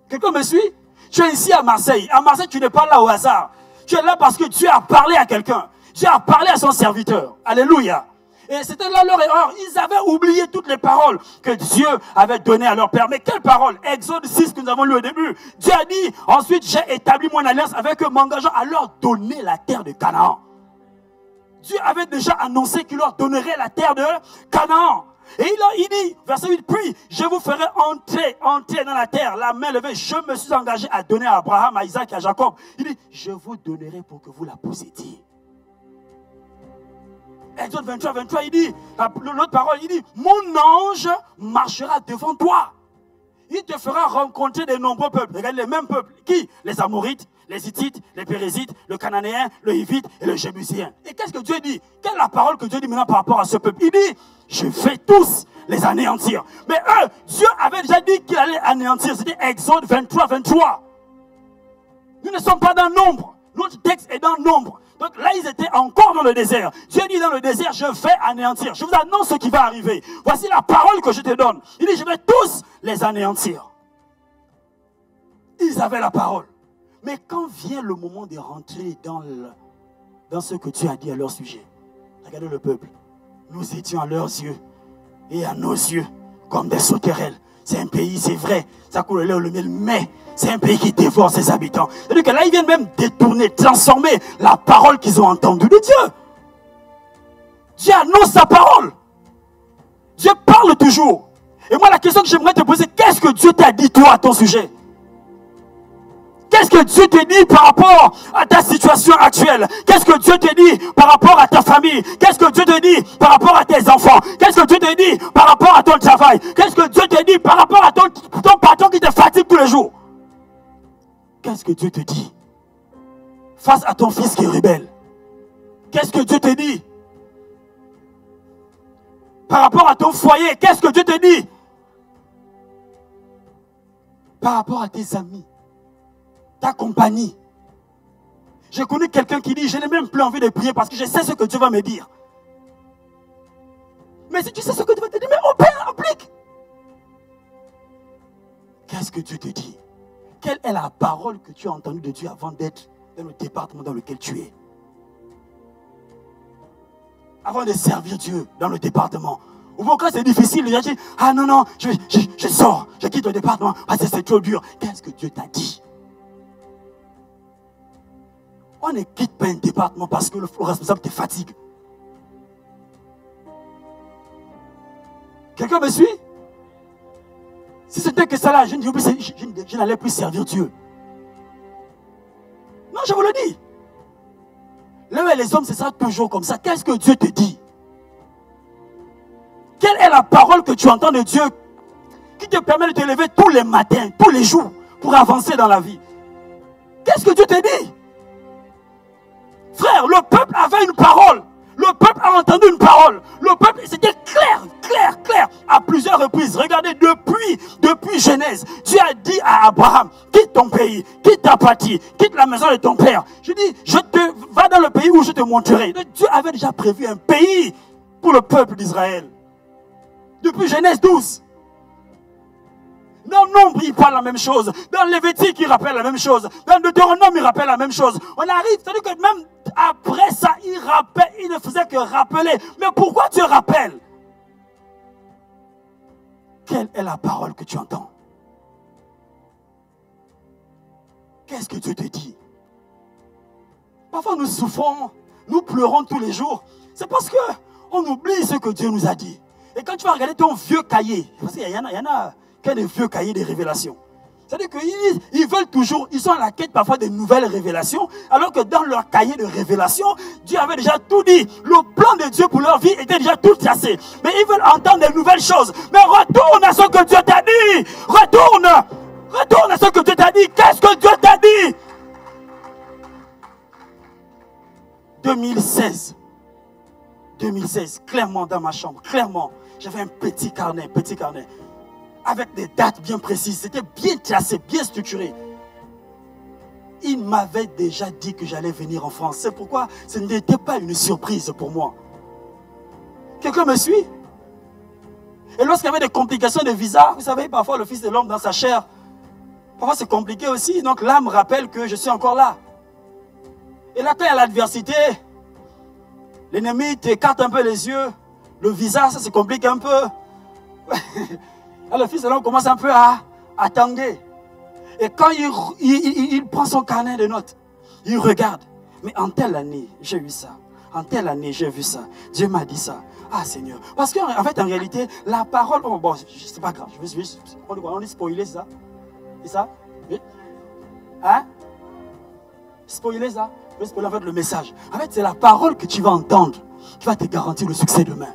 Quelqu'un me suit? Tu es ici à Marseille. À Marseille, tu n'es pas là au hasard. Tu es là parce que Dieu a parlé à quelqu'un. Dieu a parlé à son serviteur. Alléluia. Et c'était là leur erreur. Ils avaient oublié toutes les paroles que Dieu avait données à leur père. Mais quelles paroles? Exode 6 que nous avons lu au début. Dieu a dit, ensuite j'ai établi mon alliance avec eux, m'engageant à leur donner la terre de Canaan. Dieu avait déjà annoncé qu'il leur donnerait la terre de Canaan. Et il dit, verset 8, puis je vous ferai entrer dans la terre, la main levée. Je me suis engagé à donner à Abraham, à Isaac et à Jacob. Il dit, je vous donnerai pour que vous la possédiez. Exode 23, il dit, l'autre parole, il dit, mon ange marchera devant toi. Il te fera rencontrer de nombreux peuples. Regardez les mêmes peuples. Qui? Les Amorites, les Hittites, les Pérésites, le Cananéen, le Hivite et le Jébusien. Et qu'est-ce que Dieu dit? Quelle est la parole que Dieu dit maintenant par rapport à ce peuple? Il dit, je vais tous les anéantir. Mais eux, Dieu avait déjà dit qu'il allait anéantir. C'était Exode 23. Nous ne sommes pas dans le nombre. Notre texte est dans le nombre. Donc là, ils étaient encore dans le désert. Dieu dit dans le désert, je vais anéantir. Je vous annonce ce qui va arriver. Voici la parole que je te donne. Il dit, je vais tous les anéantir. Ils avaient la parole. Mais quand vient le moment de rentrer dans ce que Dieu a dit à leur sujet, regardez le peuple. Nous étions à leurs yeux et à nos yeux comme des sauterelles. C'est un pays, c'est vrai, ça coule le lait ou le miel, mais c'est un pays qui dévore ses habitants. C'est-à-dire que là, ils viennent même détourner, transformer la parole qu'ils ont entendue de Dieu. Dieu annonce sa parole. Dieu parle toujours. Et moi, la question que j'aimerais te poser, qu'est-ce que Dieu t'a dit, toi, à ton sujet? Qu'est-ce que Dieu te dit par rapport à ta situation actuelle? Qu'est-ce que Dieu te dit par rapport à ta famille? Qu'est-ce que Dieu te dit par rapport à tes enfants? Qu'est-ce que Dieu te dit par rapport à ton travail? Qu'est-ce que Dieu te dit par rapport à ton patron qui te fatigue tous les jours? Qu'est-ce que Dieu te dit face à ton fils qui est rebelle? Qu'est-ce que Dieu te dit par rapport à ton foyer? Qu'est-ce que Dieu te dit par rapport à tes amis, ta compagnie? Je connais quelqu'un qui dit, je n'ai même plus envie de prier parce que je sais ce que Dieu va me dire. Mais si tu sais ce que Dieu va te dire, mais opère, applique. Qu'est-ce que Dieu te dit? Quelle est la parole que tu as entendue de Dieu avant d'être dans le département dans lequel tu es? Avant de servir Dieu dans le département. Ou quand c'est difficile, il a dit, ah non, je sors, je quitte le département parce que c'est trop dur. Qu'est-ce que Dieu t'a dit? On ne quitte pas un département parce que le responsable te fatigue. Quelqu'un me suit? Si c'était que ça là, je n'allais plus servir Dieu. Non, je vous le dis. Là où les hommes, ce sera toujours comme ça. Qu'est-ce que Dieu te dit? Quelle est la parole que tu entends de Dieu qui te permet de te lever tous les matins, tous les jours, pour avancer dans la vie? Qu'est-ce que Dieu te dit? Frère, le peuple avait une parole. Le peuple a entendu une parole. Le peuple, c'était clair, clair, clair, à plusieurs reprises. Regardez, depuis Genèse, Dieu a dit à Abraham, quitte ton pays, quitte ta patrie, quitte la maison de ton père. Je dis, va dans le pays où je te montrerai. Dieu avait déjà prévu un pays pour le peuple d'Israël. Depuis Genèse 12. Dans Nombre, il parle la même chose. Dans Lévitique, il rappelle la même chose. Dans Deutéronome, il rappelle la même chose. On arrive, c'est-à-dire que même après ça, il ne faisait que rappeler. Mais pourquoi tu rappelles? Quelle est la parole que tu entends? Qu'est-ce que Dieu te dit? Parfois, nous souffrons, nous pleurons tous les jours. C'est parce qu'on oublie ce que Dieu nous a dit. Et quand tu vas regarder ton vieux cahier, parce qu'il y en a qui ont des vieux cahiers de révélations. C'est-à-dire qu'ils veulent toujours, ils sont à la quête parfois de nouvelles révélations, alors que dans leur cahier de révélations, Dieu avait déjà tout dit. Le plan de Dieu pour leur vie était déjà tout tracé. Mais ils veulent entendre de nouvelles choses. Mais retourne à ce que Dieu t'a dit. Retourne à ce que Dieu t'a dit. Qu'est-ce que Dieu t'a dit? 2016, clairement dans ma chambre, clairement, j'avais un petit carnet, avec des dates bien précises, c'était bien tracé, bien structuré. Il m'avait déjà dit que j'allais venir en France. C'est pourquoi ce n'était pas une surprise pour moi. Quelqu'un me suit? Et lorsqu'il y avait des complications de visa, vous savez, parfois le Fils de l'homme dans sa chair, parfois c'est compliqué aussi, donc l'âme rappelle que je suis encore là. Et là, quand il y a l'adversité, l'ennemi t'écarte un peu les yeux, le visa, ça se complique un peu. Alors, le Fils de l'homme commence un peu à tanguer. Et quand il prend son carnet de notes, il regarde. Mais en telle année, j'ai eu ça. En telle année, j'ai vu ça. Dieu m'a dit ça. Ah Seigneur. Parce qu'en fait, en réalité, la parole... Oh, bon, c'est pas grave. On dit spoiler ça. C'est ça? Oui. Hein? Spoiler ça? Je vais spoiler en fait le message. En fait, c'est la parole que tu vas entendre qui va te garantir le succès demain.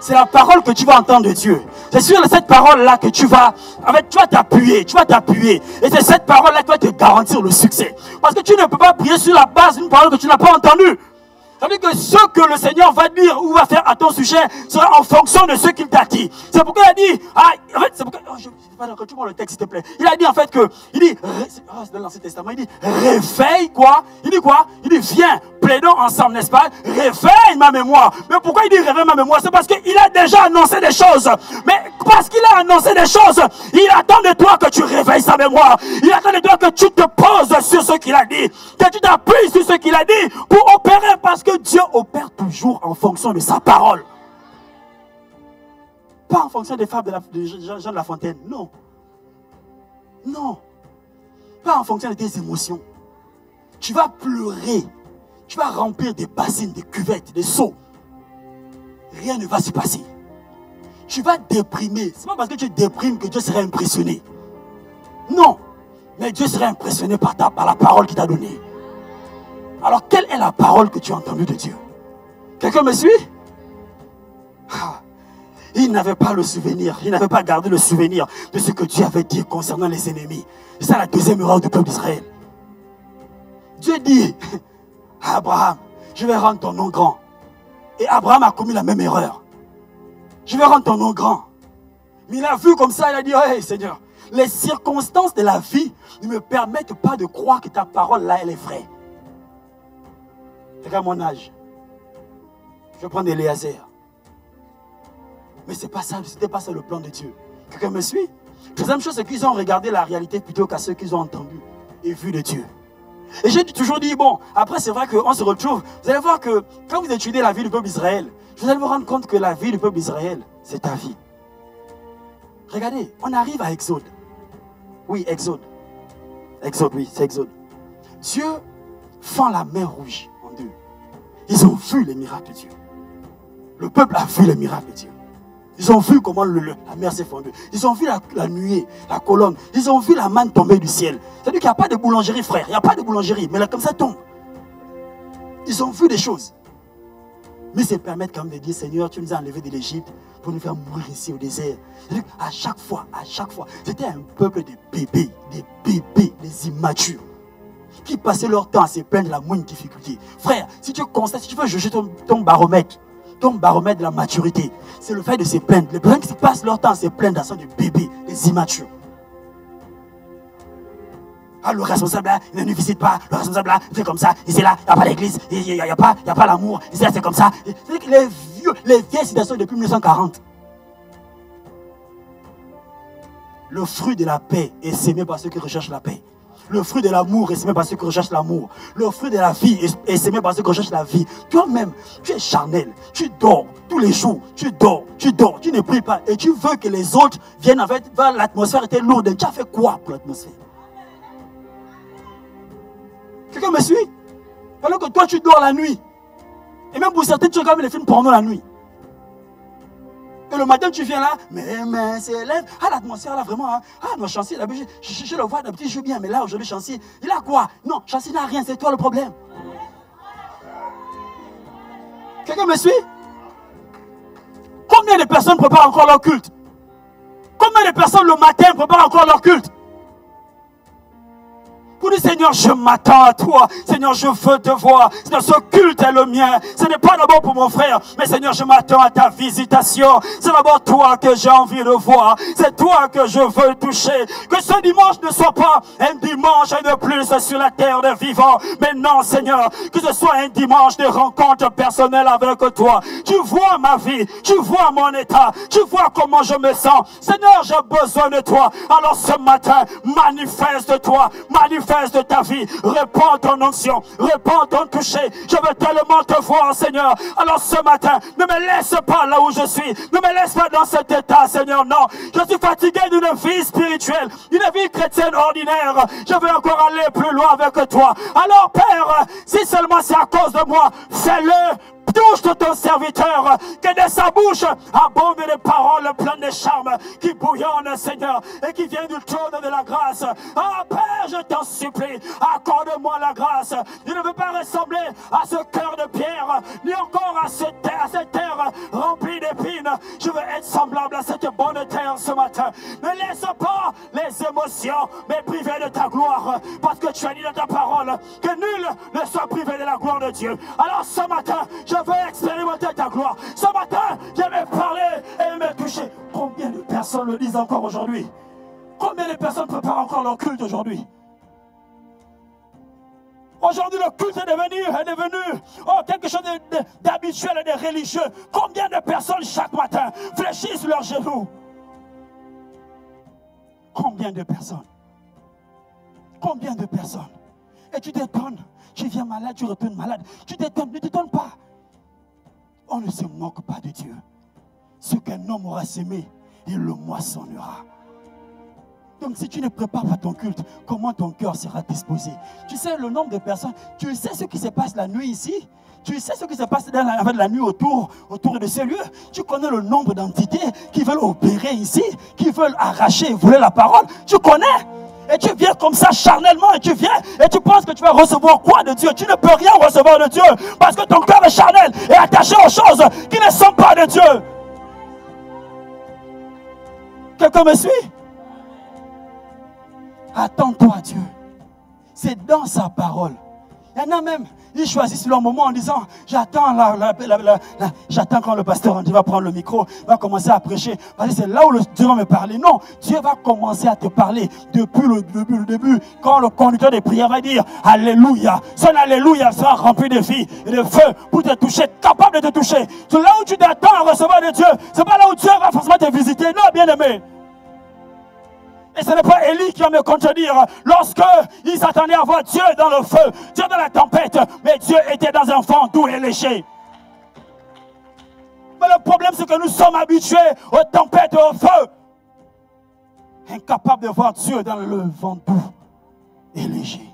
C'est la parole que tu vas entendre de Dieu. C'est sur cette parole-là que tu vas t'appuyer. Et c'est cette parole-là qui va te garantir le succès. Parce que tu ne peux pas prier sur la base d'une parole que tu n'as pas entendue. Ça veut dire que ce que le Seigneur va dire ou va faire à ton sujet sera en fonction de ce qu'il t'a dit. C'est pourquoi il a dit, en fait, c'est pourquoi, je ne sais pas, retrouve le texte s'il te plaît. Il a dit en fait que, c'est dans l'Ancien Testament, il dit, réveille quoi? Il dit quoi? Il dit, viens, plaidons ensemble, n'est-ce pas? Réveille ma mémoire. Mais pourquoi il dit réveille ma mémoire? C'est parce qu'il a déjà annoncé des choses. Mais parce qu'il a annoncé des choses, il attend de toi que tu réveilles sa mémoire. Il attend de toi que tu te poses sur ce qu'il a dit. Que tu t'appuies sur ce qu'il a dit pour opérer, parce que Dieu opère toujours en fonction de sa parole. Pas en fonction des fables de Jean de La Fontaine. Non. Non. Pas en fonction de tes émotions. Tu vas pleurer. Tu vas remplir des bassines, des cuvettes, des seaux. Rien ne va se passer. Tu vas déprimer. Ce n'est pas parce que tu déprimes que Dieu sera impressionné. Non. Mais Dieu sera impressionné par la parole qu'il t'a donnée. Alors, quelle est la parole que tu as entendue de Dieu? Quelqu'un me suit? Il n'avait pas le souvenir, il n'avait pas gardé le souvenir de ce que Dieu avait dit concernant les ennemis. C'est ça la deuxième erreur du peuple d'Israël. Dieu dit à Abraham, je vais rendre ton nom grand. Et Abraham a commis la même erreur. Je vais rendre ton nom grand. Mais il a vu comme ça, il a dit, hey Seigneur, les circonstances de la vie ne me permettent pas de croire que ta parole là, elle est vraie. Regarde mon âge. Je vais prendre Éléazar. Mais ce n'était pas ça le plan de Dieu. Quelqu'un me suit? Deuxième chose, c'est qu'ils ont regardé la réalité plutôt qu'à ce qu'ils ont entendu et vu de Dieu. Et j'ai toujours dit, bon, après c'est vrai qu'on se retrouve. Vous allez voir que quand vous étudiez la vie du peuple d'Israël, vous allez vous rendre compte que la vie du peuple d'Israël, c'est ta vie. Regardez, on arrive à Exode. Oui, Exode. Exode, oui, c'est Exode. Dieu fend la mer rouge en deux. Ils ont vu les miracles de Dieu. Le peuple a vu les miracles de Dieu. Ils ont vu comment la mer s'est fondue. Ils ont vu la nuée, la colonne. Ils ont vu la manne tomber du ciel. C'est-à-dire qu'il n'y a pas de boulangerie, frère. Il n'y a pas de boulangerie. Mais là, comme ça tombe. Ils ont vu des choses. Mais se permettre quand même de dire, Seigneur, tu nous as enlevés de l'Égypte pour nous faire mourir ici au désert. À chaque fois, c'était un peuple de bébés, des immatures, qui passaient leur temps à se plaindre de la moindre difficulté. Frère, si tu constates, si tu veux juger ton baromètre de la maturité, c'est le fait de se plaindre. Les personnes qui passent leur temps à se plaindre sont des bébés, des immatures. Ah, le responsable là, il ne nous visite pas. Le responsable là, il fait comme ça. Ici là, il n'y a pas d'église. Il n'y a pas l'amour. Ici là, c'est comme ça. C'est que les vieilles citations depuis 1940. Le fruit de la paix est sémé par ceux qui recherchent la paix. Le fruit de l'amour est sémé par ceux qui recherchent l'amour. Le fruit de la vie est sémé par ceux qui recherchent la vie. Toi-même, tu es charnel. Tu dors tous les jours. Tu dors. Tu ne pries pas. Et tu veux que les autres viennent avec. L'atmosphère était lourde. Tu as fait quoi pour l'atmosphère? Quelqu'un me suit? Alors que toi, tu dors la nuit. Et même pour certains, tu regardes les films porno la nuit. Et le matin, tu viens là, mes mains s'élèvent. Ah, l'atmosphère là, vraiment. Hein. Ah, non, Chancy, je le vois d'habitude, je joue bien. Mais là, aujourd'hui, Chancy, il a quoi? Non, Chancy n'a rien, c'est toi le problème. Quelqu'un me suit? Combien de personnes préparent encore leur culte? Combien de personnes le matin préparent encore leur culte? Pour dire, Seigneur, je m'attends à toi. Seigneur, je veux te voir. Seigneur, ce culte est le mien. Ce n'est pas d'abord pour mon frère. Mais Seigneur, je m'attends à ta visitation. C'est d'abord toi que j'ai envie de voir. C'est toi que je veux toucher. Que ce dimanche ne soit pas un dimanche de plus sur la terre des vivants. Mais non, Seigneur, que ce soit un dimanche de rencontre personnelle avec toi. Tu vois ma vie. Tu vois mon état. Tu vois comment je me sens. Seigneur, j'ai besoin de toi. Alors ce matin, manifeste-toi. Manifeste de ta vie, répands ton onction, répands ton toucher. Je veux tellement te voir, Seigneur. Alors ce matin, ne me laisse pas là où je suis, ne me laisse pas dans cet état, Seigneur. Non, je suis fatigué d'une vie spirituelle, d'une vie chrétienne ordinaire. Je veux encore aller plus loin avec toi. Alors Père, si seulement c'est à cause de moi, fais-le. Touche ton serviteur, que de sa bouche abondent des paroles pleines de charme qui bouillonnent, Seigneur, et qui viennent du trône de la grâce. Ah, Père, je t'en supplie, accorde-moi la grâce. Je ne veux pas ressembler à ce cœur de pierre, ni encore à cette terre remplie d'épines. Je veux être semblable à cette bonne terre ce matin. Ne laisse pas les émotions me priver de ta gloire, parce que tu as dit dans ta parole que nul ne soit privé de la gloire de Dieu. Alors ce matin, je veux expérimenter ta gloire. Ce matin, je vais parler et me toucher. Combien de personnes le disent encore aujourd'hui? Combien de personnes préparent encore leur culte aujourd'hui? Aujourd'hui, le culte est devenu quelque chose d'habituel et de religieux. Combien de personnes chaque matin fléchissent leurs genoux? Combien de personnes? Combien de personnes? Et tu t'étonnes. Tu viens malade, tu retournes malade. Tu t'étonnes, ne t'étonne pas. On ne se moque pas de Dieu. Ce qu'un homme aura semé, il le moissonnera. Donc si tu ne prépares pas ton culte, comment ton cœur sera disposé? Tu sais le nombre de personnes, tu sais ce qui se passe la nuit ici? Tu sais ce qui se passe dans la nuit autour de ce lieu? Tu connais le nombre d'entités qui veulent opérer ici, qui veulent arracher et voler la parole? Tu connais? Et tu viens comme ça charnellement, et tu viens et tu penses que tu vas recevoir quoi de Dieu? Tu ne peux rien recevoir de Dieu parce que ton cœur est charnel et attaché aux choses qui ne sont pas de Dieu. Quelqu'un me suit? Attends-toi à Dieu. C'est dans sa parole. Il y en a même, ils choisissent leur moment en disant, j'attends quand le pasteur va prendre le micro, va commencer à prêcher, parce que c'est là où Dieu va me parler. Non, Dieu va commencer à te parler depuis le début, quand le conducteur des prières va dire, Alléluia. Son Alléluia sera rempli de vie et de feu pour te toucher, capable de te toucher. C'est là où tu t'attends à recevoir de Dieu. C'est pas là où Dieu va forcément te visiter. Non, bien aimé. Et ce n'est pas Élie qui va me contredire lorsque il s'attendait à voir Dieu dans le feu, Dieu dans la tempête, mais Dieu était dans un vent doux et léger. Mais le problème, c'est que nous sommes habitués aux tempêtes et au feu, incapables de voir Dieu dans le vent doux et léger.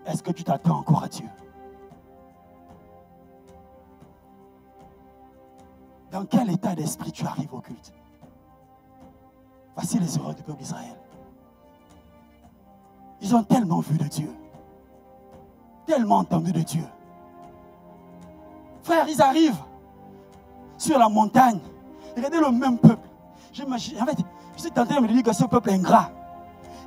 Est-ce que tu t'attends encore à Dieu? Dans quel état d'esprit tu arrives au culte? Voici les erreurs du peuple d'Israël. Ils ont tellement vu de Dieu, tellement entendu de Dieu. Frère, ils arrivent sur la montagne. Regardez le même peuple. En fait, je suis tenté de me dire que ce peuple est ingrat.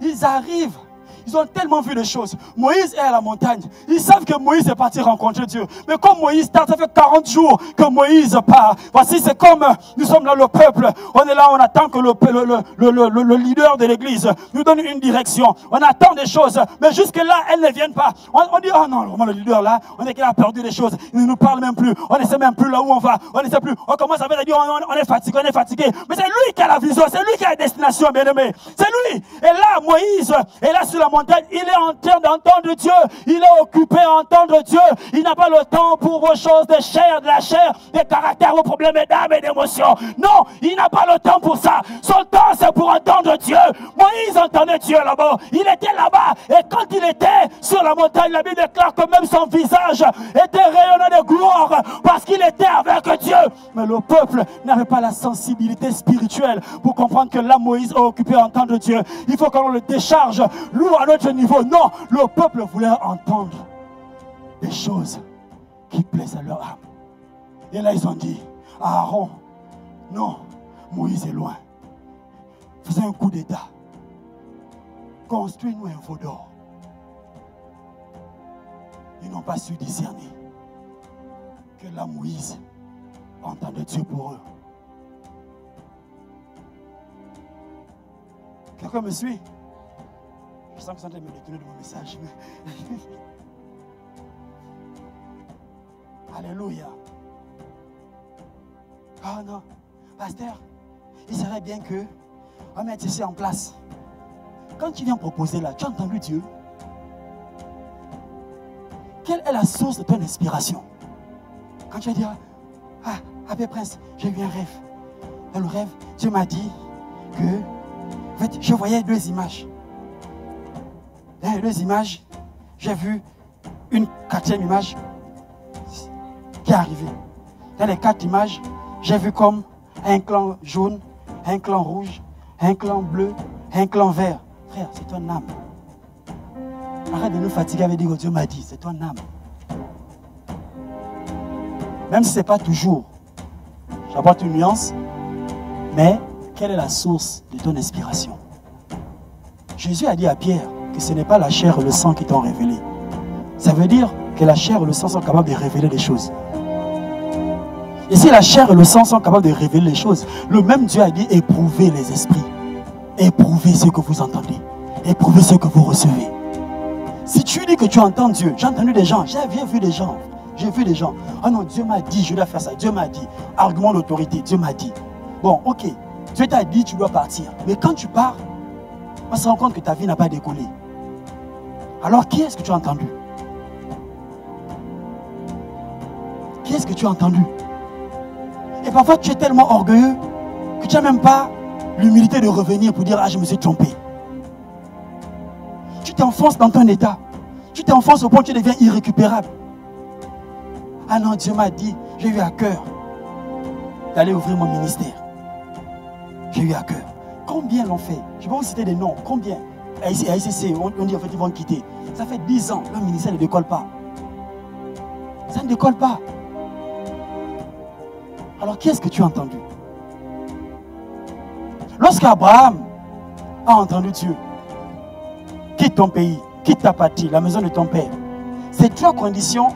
Ils arrivent. Ils ont tellement vu de choses. Moïse est à la montagne. Ils savent que Moïse est parti rencontrer Dieu. Mais comme Moïse tarde, ça fait 40 jours que Moïse part. Voici, c'est comme nous sommes là, le peuple. On est là, on attend que le leader de l'église nous donne une direction. On attend des choses. Mais jusque-là, elles ne viennent pas. On dit, oh non, vraiment, le leader là, on est qu'il a perdu des choses. Il ne nous parle même plus. On ne sait même plus là où on va. On ne sait plus. On commence à dire, on est fatigué, on est fatigué. Mais c'est lui qui a la vision. C'est lui qui a la destination, bien aimé. C'est lui. Et là, Moïse est là sur la montagne, il est en train d'entendre Dieu, il est occupé à entendre Dieu, il n'a pas le temps pour vos choses de chair, de la chair, des caractères, vos problèmes d'âme et d'émotion. Non, il n'a pas le temps pour ça. Son temps, c'est pour entendre Dieu. Moïse entendait Dieu là-bas, il était là-bas, et quand il était sur la montagne, la Bible déclare que même son visage était rayonnant de gloire, parce qu'il était avec Dieu. Mais le peuple n'avait pas la sensibilité spirituelle pour comprendre que là, Moïse est occupé à entendre Dieu. Il faut qu'on le décharge, lourd à notre niveau. Non, le peuple voulait entendre des choses qui plaisent à leur âme. Et là, ils ont dit à Aaron, non, Moïse est loin. Faisons un coup d'état. Construis-nous un veau d'or. Ils n'ont pas su discerner que là, Moïse entendait Dieu pour eux. Quelqu'un me suit? Je sens que ça me détourner de mon message. Alléluia. Ah non, pasteur, il serait bien que on mette ceci en place. Quand tu viens proposer là, tu as entendu Dieu? Quelle est la source de ton inspiration? Quand tu vas dire, ah, Abbé Prince, j'ai eu un rêve. Dans le rêve, Dieu m'a dit que, en fait, je voyais deux images. Dans les deux images, j'ai vu une quatrième image qui est arrivée. Dans les 4 images, j'ai vu comme un clan jaune, un clan rouge, un clan bleu, un clan vert. Frère, c'est ton âme. Arrête de nous fatiguer avec dire que Dieu m'a dit, c'est ton âme. Même si ce n'est pas toujours, j'apporte une nuance, mais quelle est la source de ton inspiration? Jésus a dit à Pierre que ce n'est pas la chair et le sang qui t'ont révélé. Ça veut dire que la chair et le sang sont capables de révéler des choses. Et si la chair et le sang sont capables de révéler les choses, le même Dieu a dit éprouvez les esprits. Éprouvez ce que vous entendez. Éprouvez ce que vous recevez. Si tu dis que tu entends Dieu, j'ai entendu des gens, j'ai vu des gens. J'ai vu des gens. Oh non, Dieu m'a dit, je dois faire ça. Dieu m'a dit. Argument d'autorité, Dieu m'a dit. Bon, ok. Dieu t'a dit, tu dois partir. Mais quand tu pars, on se rend compte que ta vie n'a pas décollé. Alors, qui est-ce que tu as entendu? Qui est-ce que tu as entendu? Et parfois, tu es tellement orgueilleux que tu n'as même pas l'humilité de revenir pour dire, ah, je me suis trompé. Tu t'enfonces dans ton état. Tu t'enfonces au point où tu deviens irrécupérable. Ah non, Dieu m'a dit, j'ai eu à cœur d'aller ouvrir mon ministère. J'ai eu à cœur. Combien l'ont fait? Je vais vous citer des noms. Combien? À ICC, on dit en fait ils vont quitter. Ça fait 10 ans, le ministère ne décolle pas. Ça ne décolle pas. Alors qui est-ce que tu as entendu? Lorsqu'Abraham a entendu Dieu, quitte ton pays, quitte ta patrie, la maison de ton père. Ces 3 conditions,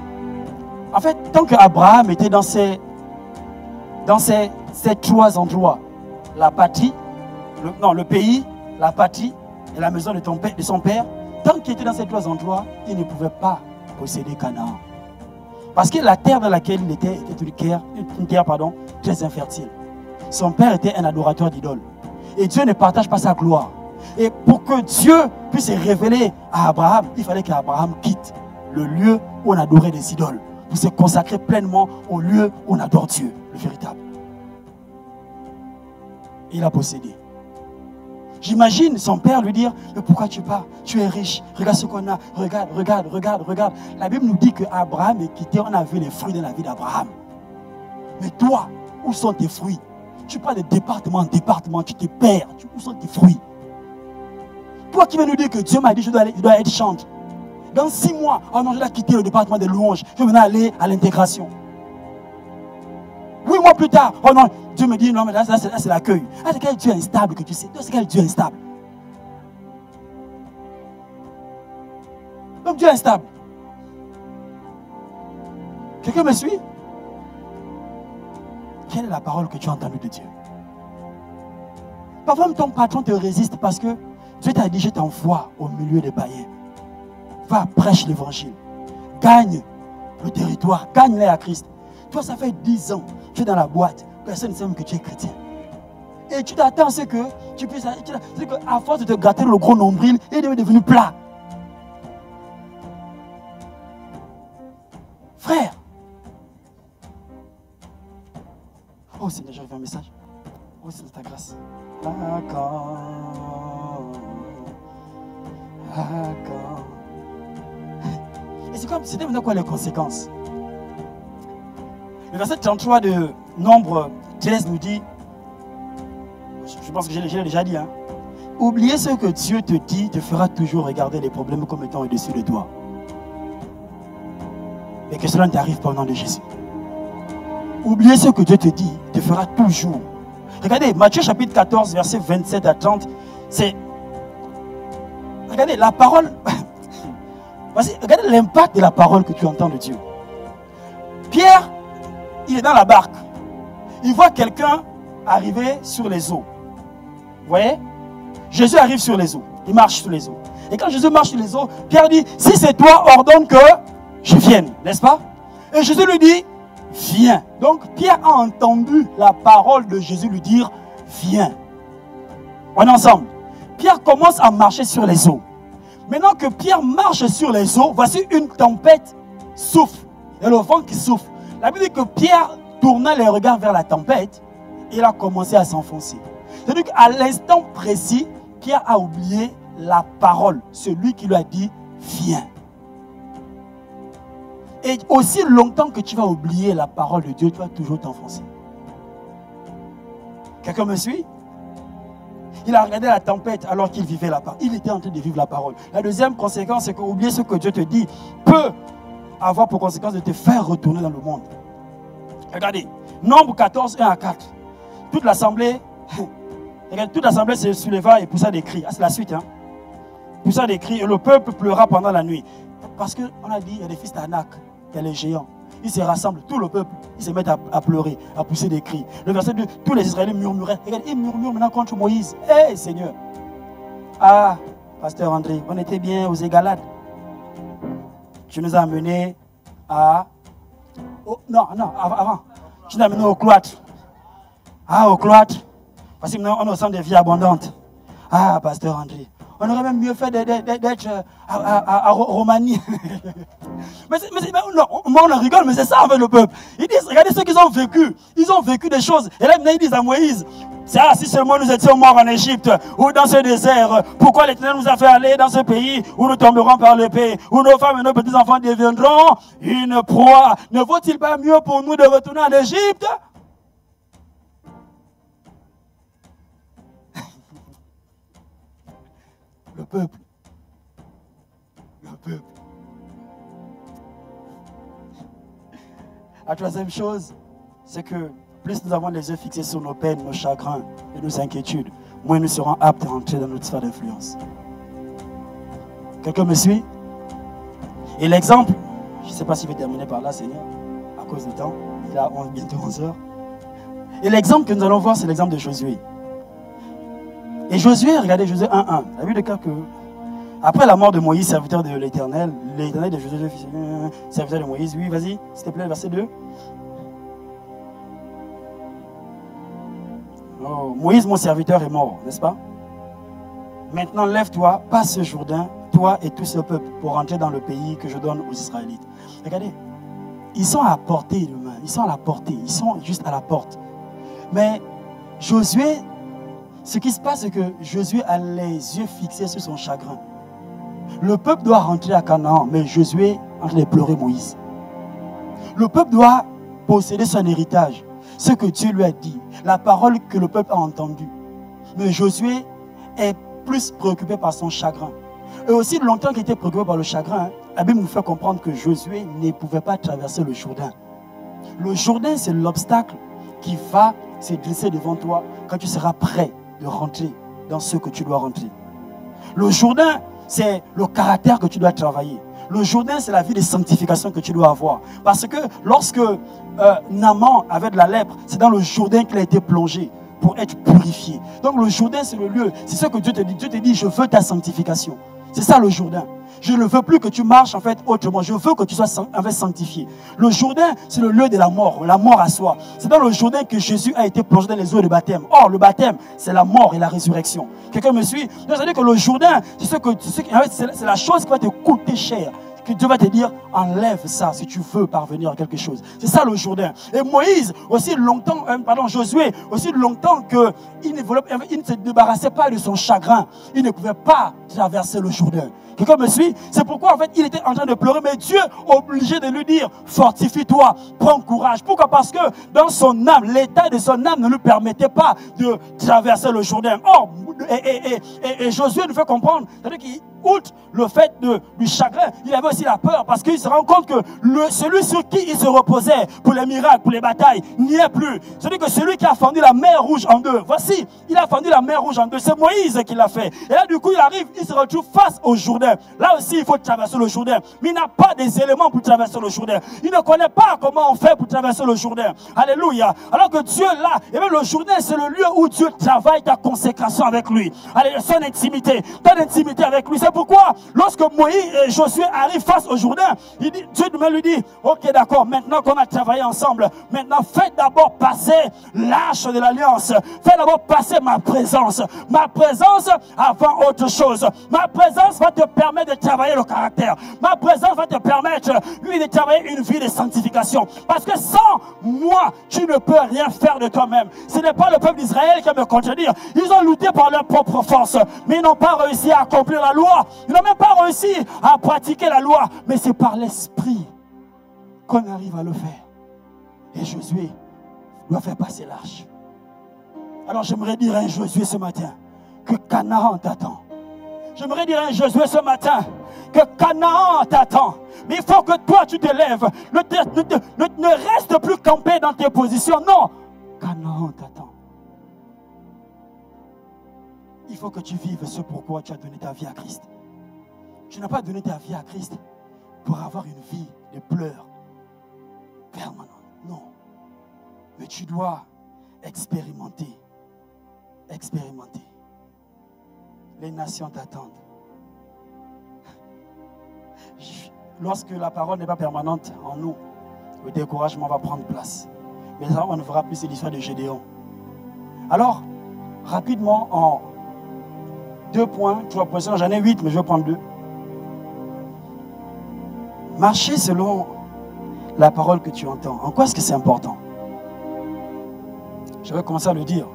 en fait, tant qu'Abraham était dans ces 3 endroits, la patrie, le pays, la patrie et la maison de son père, tant qu'il était dans ces 3 endroits, il ne pouvait pas posséder Canaan. Parce que la terre dans laquelle il était une terre très infertile. Son père était un adorateur d'idoles. Et Dieu ne partage pas sa gloire. Et pour que Dieu puisse se révéler à Abraham, il fallait qu'Abraham quitte le lieu où on adorait des idoles pour se consacrer pleinement au lieu où on adore Dieu, le véritable. Il a possédé. J'imagine son père lui dire, mais pourquoi tu pars? Tu es riche, regarde ce qu'on a, regarde. La Bible nous dit qu'Abraham est quitté, on a vu les fruits de la vie d'Abraham. Mais toi, où sont tes fruits? Tu parles de département en département, tu te perds. Où sont tes fruits? Toi qui viens nous dire que Dieu m'a dit que je dois être chante. Dans 6 mois, oh non, je dois quitter le département des louanges. Je vais maintenant aller à l'intégration. 8 mois plus tard, oh non, Dieu me dit non, mais là c'est l'accueil. Ah, c'est quel Dieu instable que tu sais. C'est quel Dieu instable. Donc Dieu est instable. Quelqu'un me suit? Quelle est la parole que tu as entendue de Dieu? Parfois même ton patron te résiste parce que Dieu t'a dit je t'envoie au milieu des païens. Va, prêche l'évangile. Gagne le territoire. Gagne-les à Christ. Toi, ça fait 10 ans. Tu es dans la boîte. Personne ne sait même que tu es chrétien. Et tu t'attends à ce que tu puisses... C'est qu'à force de te gâter le gros nombril, il est devenu plat. Frère. Oh Seigneur, j'ai reçu un message. Oh c'est de ta grâce. D'accord. D'accord. Et c'est comme, c'était maintenant quoi les conséquences? Le verset 33 de Nombre 13 nous dit, je pense que je l'ai déjà dit, hein, oublier ce que Dieu te dit te fera toujours regarder les problèmes comme étant au-dessus de toi. Mais que cela ne t'arrive pas au nom de Jésus. Oublier ce que Dieu te dit te fera toujours. Regardez, Matthieu chapitre 14, verset 27 à 30, c'est... Regardez, la parole... Regardez l'impact de la parole que tu entends de Dieu. Pierre, il est dans la barque. Il voit quelqu'un arriver sur les eaux. Vous voyez? Jésus arrive sur les eaux. Il marche sur les eaux. Et quand Jésus marche sur les eaux, Pierre dit, si c'est toi, ordonne que je vienne. N'est-ce pas? Et Jésus lui dit, viens. Donc Pierre a entendu la parole de Jésus lui dire, viens. On est ensemble. Pierre commence à marcher sur les eaux. Maintenant que Pierre marche sur les eaux, voici une tempête souffle. Et le vent qui souffle. La Bible dit que Pierre tourna les regards vers la tempête et il a commencé à s'enfoncer. C'est-à-dire qu'à l'instant précis, Pierre a oublié la parole. Celui qui lui a dit, viens. Et aussi longtemps que tu vas oublier la parole de Dieu, tu vas toujours t'enfoncer. Quelqu'un me suit? Il a regardé la tempête alors qu'il vivait la parole. Il était en train de vivre la parole. La deuxième conséquence, c'est qu'oublier ce que Dieu te dit peut avoir pour conséquence de te faire retourner dans le monde. Regardez, Nombre 14, 1 à 4. Toute l'assemblée se souleva et poussa des cris. Ah, c'est la suite. Hein? Poussa des cris et le peuple pleura pendant la nuit. Parce qu'on a dit, il y a des fils d'Anak, il y a les géants. Ils se rassemblent, tout le peuple, ils se mettent à pleurer, à pousser des cris. Le verset 2, tous les Israéliens murmuraient. Regarde, ils murmurent maintenant contre Moïse. Hé, Seigneur. Ah, pasteur André, on était bien aux Égalades. Tu nous as amenés à... Oh, non, avant. Tu nous as amenés au cloître. Ah, au cloître. Parce que maintenant, on est au centre des vies abondantes. Ah, pasteur André. On aurait même mieux fait d'être à Romanie. mais non, on en rigole, mais c'est ça avec le peuple. Ils disent, regardez ceux qu'ils ont vécu. Ils ont vécu des choses. Et là, maintenant, ils disent à Moïse, si seulement nous étions morts en Égypte ou dans ce désert, pourquoi l'Éternel nous a fait aller dans ce pays où nous tomberons par l'épée, où nos femmes et nos petits-enfants deviendront une proie? Ne vaut-il pas mieux pour nous de retourner en Égypte? Le peuple. La troisième chose, c'est que plus nous avons les yeux fixés sur nos peines, nos chagrins et nos inquiétudes, moins nous serons aptes à entrer dans notre sphère d'influence. Quelqu'un me suit? Et l'exemple, je ne sais pas si je vais terminer par là, Seigneur, à cause du temps, il est à bientôt 11 heures. Et l'exemple que nous allons voir, c'est l'exemple de Josué. Et Josué, regardez Josué 1.1. Vous avez vu le cas que, après la mort de Moïse, serviteur de l'Éternel, l'Éternel de Josué, serviteur de Moïse, oui, vas-y, s'il te plaît, verset 2. Oh, Moïse, mon serviteur, est mort, n'est-ce pas? Maintenant, lève-toi, passe ce Jourdain, toi et tout ce peuple, pour rentrer dans le pays que je donne aux Israélites. Regardez, ils sont à portée de main, ils sont à la portée, ils sont juste à la porte. Mais Josué, ce qui se passe, c'est que Josué a les yeux fixés sur son chagrin. Le peuple doit rentrer à Canaan, mais Josué est en train de pleurer Moïse. Le peuple doit posséder son héritage. ce que Dieu lui a dit, la parole que le peuple a entendue. Mais Josué est plus préoccupé par son chagrin. Et aussi longtemps qu'il était préoccupé par le chagrin, la Bible nous fait comprendre que Josué ne pouvait pas traverser le Jourdain. Le Jourdain, c'est l'obstacle qui va se dresser devant toi quand tu seras prêt de rentrer dans ce que tu dois rentrer. Le Jourdain, c'est le caractère que tu dois travailler. Le Jourdain, c'est la vie de sanctification que tu dois avoir. Parce que lorsque Naaman avait de la lèpre, c'est dans le Jourdain qu'il a été plongé pour être purifié. Donc le Jourdain, c'est le lieu. C'est ce que Dieu te dit. Dieu te dit, je veux ta sanctification. C'est ça le Jourdain. Je ne veux plus que tu marches en fait autrement. Je veux que tu sois en fait sanctifié. Le Jourdain, c'est le lieu de la mort à soi. C'est dans le Jourdain que Jésus a été plongé dans les eaux de baptême. Or, le baptême, c'est la mort et la résurrection. Quelqu'un me suit? Donc, ça veut dire que le Jourdain, c'est la chose qui va te coûter cher. Que Dieu va te dire, enlève ça si tu veux parvenir à quelque chose. C'est ça le Jourdain. Et Moïse, aussi longtemps, Josué, aussi longtemps qu'il ne se débarrassait pas de son chagrin, il ne pouvait pas traverser le Jourdain. Quelqu'un me suit? C'est pourquoi en fait il était en train de pleurer, mais Dieu est obligé de lui dire, fortifie-toi, prends courage. Pourquoi? Parce que dans son âme, l'état de son âme ne lui permettait pas de traverser le Jourdain. Or, et Josué nous fait comprendre, c'est-à-dire qu'outre le fait du chagrin, il avait aussi la peur, parce qu'il se rend compte que celui sur qui il se reposait pour les miracles, pour les batailles, n'y est plus. C'est-à-dire que celui qui a fendu la mer rouge en deux, voici, il a fendu la mer rouge en deux, c'est Moïse qui l'a fait. Et là du coup il arrive, il se retrouve face au Jourdain. Là aussi il faut traverser le Jourdain, mais il n'a pas des éléments pour traverser le Jourdain. Il ne connaît pas comment on fait pour traverser le Jourdain. Alléluia. Alors que Dieu là, et même le Jourdain, c'est le lieu où Dieu travaille ta consécration avec lui. Allez, son intimité, ton intimité avec lui. C'est pourquoi lorsque Moïse et Josué arrivent face au Jourdain, Dieu lui dit, ok d'accord, maintenant qu'on a travaillé ensemble, maintenant faites d'abord passer l'arche de l'alliance. Faites d'abord passer ma présence. Ma présence avant autre chose. Ma présence va te permettre de travailler le caractère. Ma présence va te permettre, lui, de travailler une vie de sanctification. Parce que sans moi, tu ne peux rien faire de toi-même. Ce n'est pas le peuple d'Israël qui va me contredire. Ils ont lutté par leur propre force, mais ils n'ont pas réussi à accomplir la loi. Ils n'ont même pas réussi à pratiquer la loi. Mais c'est par l'Esprit qu'on arrive à le faire. Et Josué doit faire passer l'arche. Alors j'aimerais dire à un Josué ce matin que Canaan t'attend. J'aimerais dire à un Josué ce matin que Canaan t'attend. Mais il faut que toi tu te lèves. Ne reste plus campé dans tes positions. Non, Canaan t'attend. Il faut que tu vives ce pourquoi tu as donné ta vie à Christ. Tu n'as pas donné ta vie à Christ pour avoir une vie de pleurs permanente. Non. Mais tu dois expérimenter. Expérimenter. Les nations t'attendent. Lorsque la parole n'est pas permanente en nous, le découragement va prendre place. Mais ça, on ne verra plus l'histoire de Gédéon. Alors, rapidement, en 2 points, 3 points, j'en ai 8, mais je vais prendre 2. Marcher selon la parole que tu entends. En quoi est-ce que c'est important? Je vais commencer à le dire.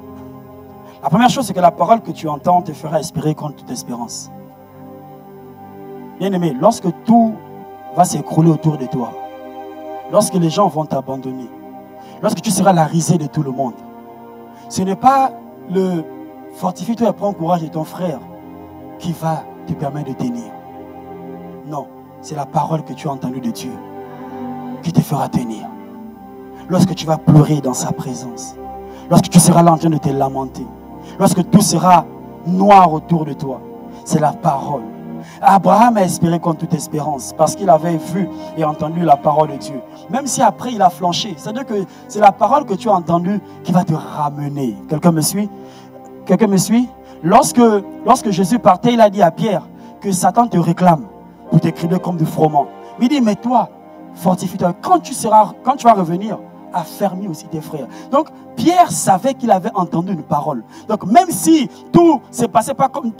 La première chose, c'est que la parole que tu entends te fera espérer contre toute espérance. Bien-aimé, lorsque tout va s'écrouler autour de toi, lorsque les gens vont t'abandonner, lorsque tu seras la risée de tout le monde, ce n'est pas le fortifie-toi et prends courage de ton frère qui va te permettre de tenir. Non, c'est la parole que tu as entendue de Dieu qui te fera tenir. Lorsque tu vas pleurer dans sa présence, lorsque tu seras là en train de te lamenter, lorsque tout sera noir autour de toi, c'est la parole. Abraham a espéré contre toute espérance parce qu'il avait vu et entendu la parole de Dieu. Même si après il a flanché, c'est-à-dire que c'est la parole que tu as entendue qui va te ramener. Quelqu'un me suit? Quelqu'un me suit? Lorsque Jésus partait, il a dit à Pierre que Satan te réclame pour t'écrire comme du froment. Mais il dit, mais toi, fortifie-toi. Quand tu vas revenir, affermis aussi tes frères. Donc, Pierre savait qu'il avait entendu une parole. Donc, même si tout ne se passait pas comme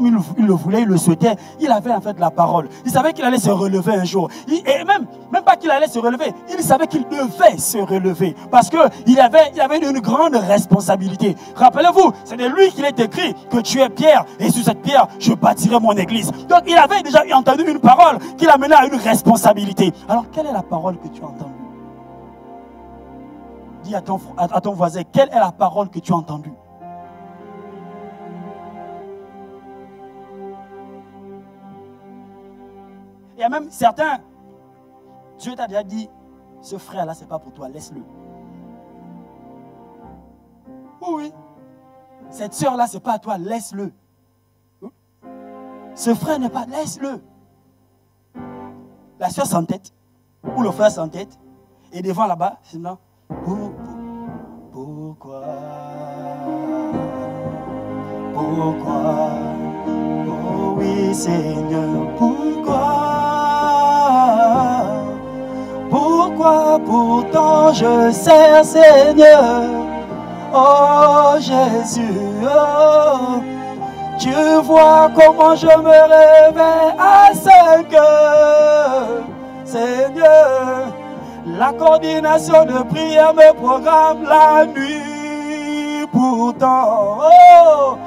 il le voulait, il le souhaitait, il avait en fait la parole. Il savait qu'il allait se relever un jour. Et même pas qu'il allait se relever, il savait qu'il devait se relever. Parce qu'il avait une grande responsabilité. Rappelez-vous, c'est de lui qu'il est écrit que tu es Pierre, et sur cette pierre, je bâtirai mon église. Donc, il avait déjà entendu une parole qui l'amenait à une responsabilité. Alors, quelle est la parole que tu as entendue? Dis à ton voisin, quelle est la parole que tu as entendue? Il y a même certains, Dieu t'a déjà dit, ce frère-là, ce n'est pas pour toi, laisse-le. Oui. Cette soeur-là, ce n'est pas à toi, laisse-le. Ce frère n'est pas, laisse-le. La soeur s'entête, ou le frère s'entête, et devant là-bas, c'est là. Pourquoi? Oh oui, Seigneur, pourquoi? Pourquoi pourtant je sers, Seigneur? Oh Jésus, oh, tu vois comment je me réveille à 5 heures, Seigneur. La coordination de prière me programme la nuit pourtant. Oh,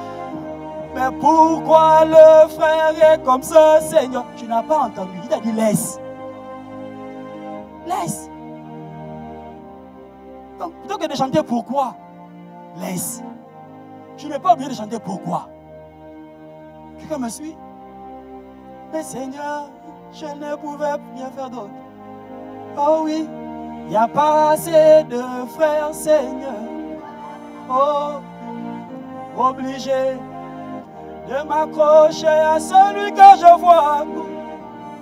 mais pourquoi le frère est comme ça, Seigneur? Tu n'as pas entendu, il t'a dit laisse. Laisse. Donc, plutôt que de chanter pourquoi, laisse. Tu n'es pas obligé de chanter pourquoi. Quelqu'un me suit? Mais Seigneur, je ne pouvais rien faire d'autre. Oh oui, il n'y a pas assez de frères, Seigneur. Oh, obligé de m'accrocher à celui que je vois.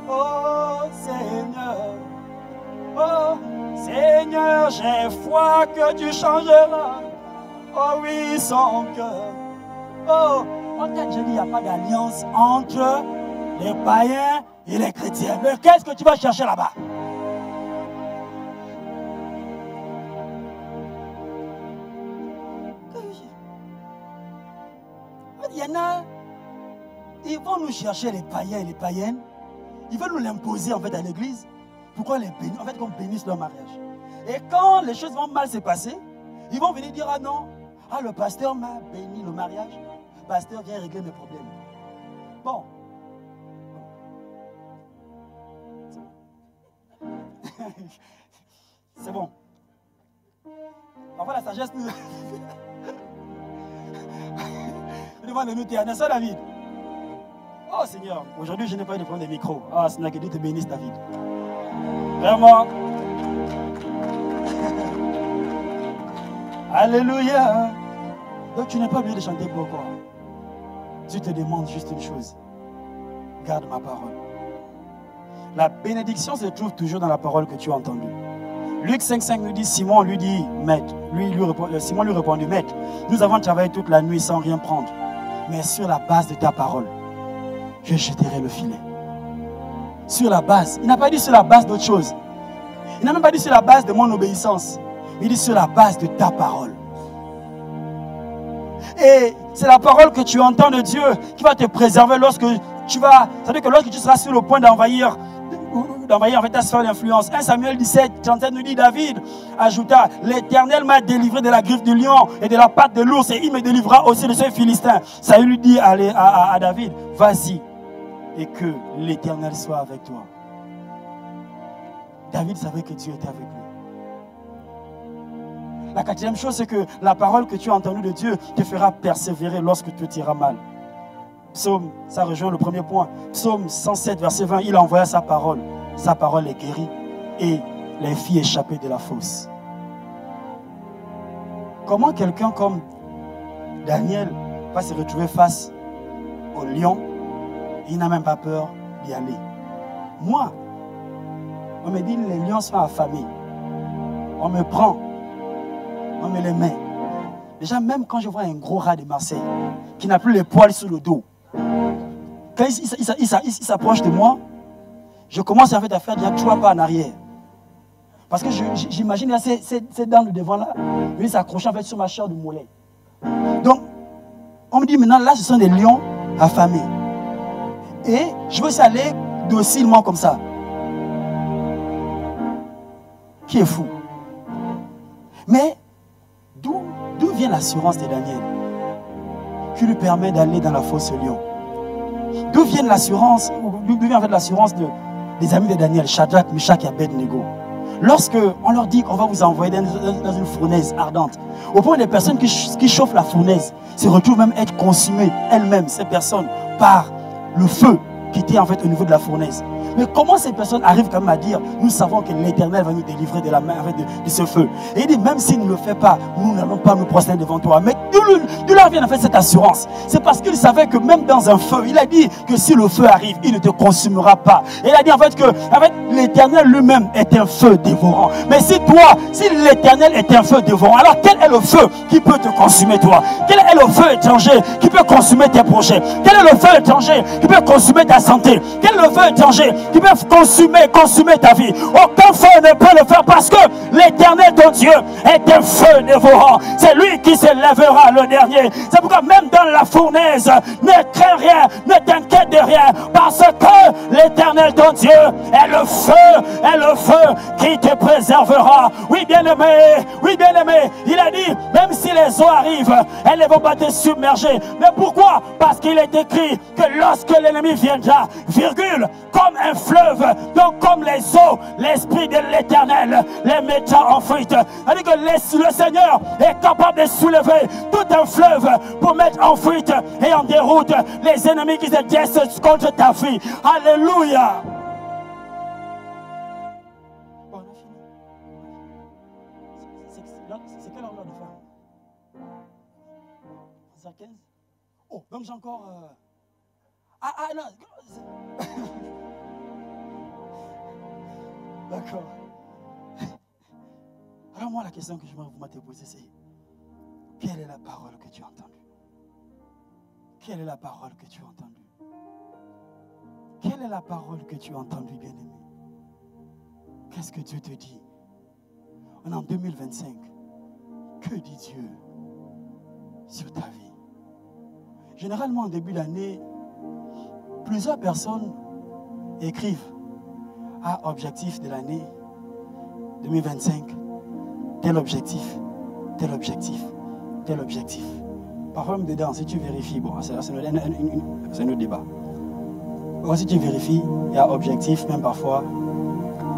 Oh Seigneur, oh Seigneur, j'ai foi que tu changeras. Oh oui, son cœur. Oh, en fait, je dis, il n'y a pas d'alliance entre les païens et les chrétiens. Mais qu'est-ce que tu vas chercher là-bas? Il y en a, ils vont nous chercher les païens et les païennes. Ils veulent nous l'imposer en fait à l'église. Pourquoi les bénir? En fait, qu'on bénisse leur mariage. Et quand les choses vont mal se passer, ils vont venir dire, ah non, ah le pasteur m'a béni le mariage. Le pasteur vient régler mes problèmes. Bon. C'est bon. Parfois la sagesse nous... Demande de nous taire, n'est-ce pas David? Oh Seigneur, aujourd'hui je n'ai pas eu de problème de micro. Ah Seigneur, que Dieu te bénisse David. Vraiment. Alléluia. Donc tu n'es pas obligé de chanter pourquoi. Dieu te demande juste une chose. Garde ma parole. La bénédiction se trouve toujours dans la parole que tu as entendue. Luc 5,5 nous dit, Simon lui dit, maître. Simon lui répondit, maître, nous avons travaillé toute la nuit sans rien prendre. Mais sur la base de ta parole, je jeterai le filet. Sur la base. Il n'a pas dit sur la base d'autre chose. Il n'a même pas dit sur la base de mon obéissance. Il dit sur la base de ta parole. Et c'est la parole que tu entends de Dieu qui va te préserver lorsque tu vas... C'est-à-dire que lorsque tu seras sur le point d'envahir en fait ta sphère d'influence. 1 Samuel 17, 37 nous dit, David ajouta, l'Éternel m'a délivré de la griffe du lion et de la patte de l'ours et il me délivrera aussi de ce Philistin. Saül lui dit à David, vas-y et que l'Éternel soit avec toi. David savait que Dieu était avec lui. La quatrième chose, c'est que la parole que tu as entendue de Dieu te fera persévérer lorsque tout ira mal. Psaume, ça rejoint le premier point. Psaume 107, verset 20, il a envoyé sa parole. Sa parole est guérie et les filles échappées de la fosse. Comment quelqu'un comme Daniel va se retrouver face au lion et il n'a même pas peur d'y aller? Moi, on me dit les lions sont affamés. On me prend, on me les met. Déjà, même quand je vois un gros rat de Marseille qui n'a plus les poils sur le dos, quand il s'approche de moi, je commence en fait à faire déjà 3 pas en arrière. Parce que j'imagine ces dents de devant là, il s'accroche en fait sur ma chair de mollet. Donc, on me dit maintenant, là, ce sont des lions affamés. Et je veux aussi aller docilement comme ça. Qui est fou. Mais, d'où vient l'assurance de Daniel qui lui permet d'aller dans la fosse lion? D'où vient l'assurance, d'où vient en fait l'assurance des amis de Daniel, Shadrach, Meshach et Abednego? Lorsque on leur dit qu'on va vous envoyer dans une fournaise ardente, au point des personnes qui chauffent la fournaise se retrouvent même être consumées elles-mêmes, ces personnes, par le feu qui était en fait au niveau de la fournaise. Mais comment ces personnes arrivent quand même à dire, nous savons que l'Éternel va nous délivrer de la main de ce feu. Et il dit, même s'il ne le fait pas, nous n'allons pas nous prosterner devant toi. Mais d'où leur vient en fait cette assurance? C'est parce qu'il savait que même dans un feu, il a dit que si le feu arrive, il ne te consumera pas. Et il a dit en fait que l'Éternel lui-même est un feu dévorant. Mais si l'Éternel est un feu dévorant, alors quel est le feu qui peut te consumer toi? Quel est le feu étranger qui peut consumer tes projets? Quel est le feu étranger qui peut consumer ta santé? Quel est le feu étranger qui peuvent consumer ta vie? Aucun feu ne peut le faire parce que l'Éternel ton Dieu est un feu dévorant. C'est lui qui se lèvera le dernier. C'est pourquoi même dans la fournaise, ne crains rien, ne t'inquiète de rien, parce que l'Éternel ton Dieu est le feu qui te préservera. Oui bien-aimé, il a dit, même si les eaux arrivent, elles ne vont pas te submerger. Mais pourquoi? Parce qu'il est écrit que lorsque l'ennemi viendra, virgule, comme un fleuve, donc comme les eaux, l'Esprit de l'Éternel les mettra en fuite. C'est-à-dire que le Seigneur est capable de soulever tout un fleuve pour mettre en fuite et en déroute les ennemis qui se dressent contre ta vie. Alléluia. Bon, on a fini. C'est quelle heure là de fin? 15. Oh, donc j'ai encore... non. D'accord. Alors moi, la question que je vais vous te poser, c'est quelle est la parole que tu as entendue? Quelle est la parole que tu as entendue? Quelle est la parole que tu as entendue, bien-aimé? Qu'est-ce que Dieu te dit? On est en 2025. Que dit Dieu sur ta vie? Généralement, en début d'année, plusieurs personnes écrivent objectif de l'année 2025, tel objectif, tel objectif, tel objectif. Parfois même dedans, si tu vérifies, bon, c'est un autre débat. Bon, si tu vérifies, il y a objectif, même parfois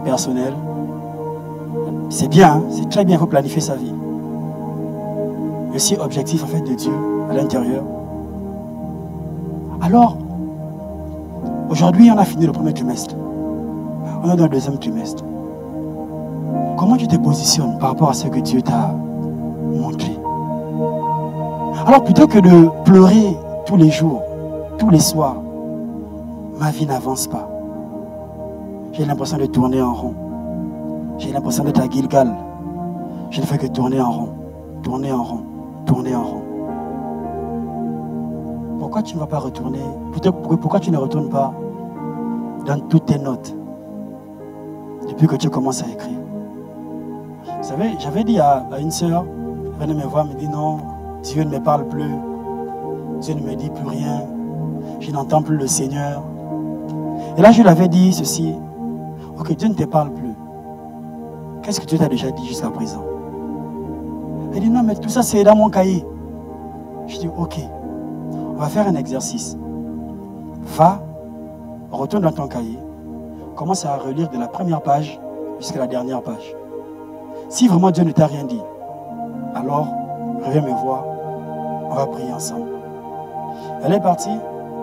personnel. C'est bien, hein, c'est très bien, il faut planifier sa vie. Mais aussi objectif en fait de Dieu à l'intérieur. Alors, aujourd'hui, on a fini le premier trimestre. On est dans le deuxième trimestre. Comment tu te positionnes par rapport à ce que Dieu t'a montré? Alors plutôt que de pleurer tous les jours, tous les soirs, ma vie n'avance pas. J'ai l'impression de tourner en rond. J'ai l'impression d'être à Gilgal. Je ne fais que tourner en rond, tourner en rond, tourner en rond. Pourquoi tu ne vas pas retourner? Pourquoi tu ne retournes pas dans toutes tes notes depuis que tu commences à écrire? Vous savez, j'avais dit à une sœur, elle venait me voir, elle me dit non, Dieu ne me parle plus, Dieu ne me dit plus rien, je n'entends plus le Seigneur. Et là, je lui avais dit ceci, ok, Dieu ne te parle plus. Qu'est-ce que Dieu t'a déjà dit jusqu'à présent? Elle dit non, mais tout ça c'est dans mon cahier. Je dis ok, on va faire un exercice. Va, retourne dans ton cahier, commence à relire de la première page jusqu'à la dernière page. Si vraiment Dieu ne t'a rien dit, alors reviens me voir, on va prier ensemble. Elle est partie.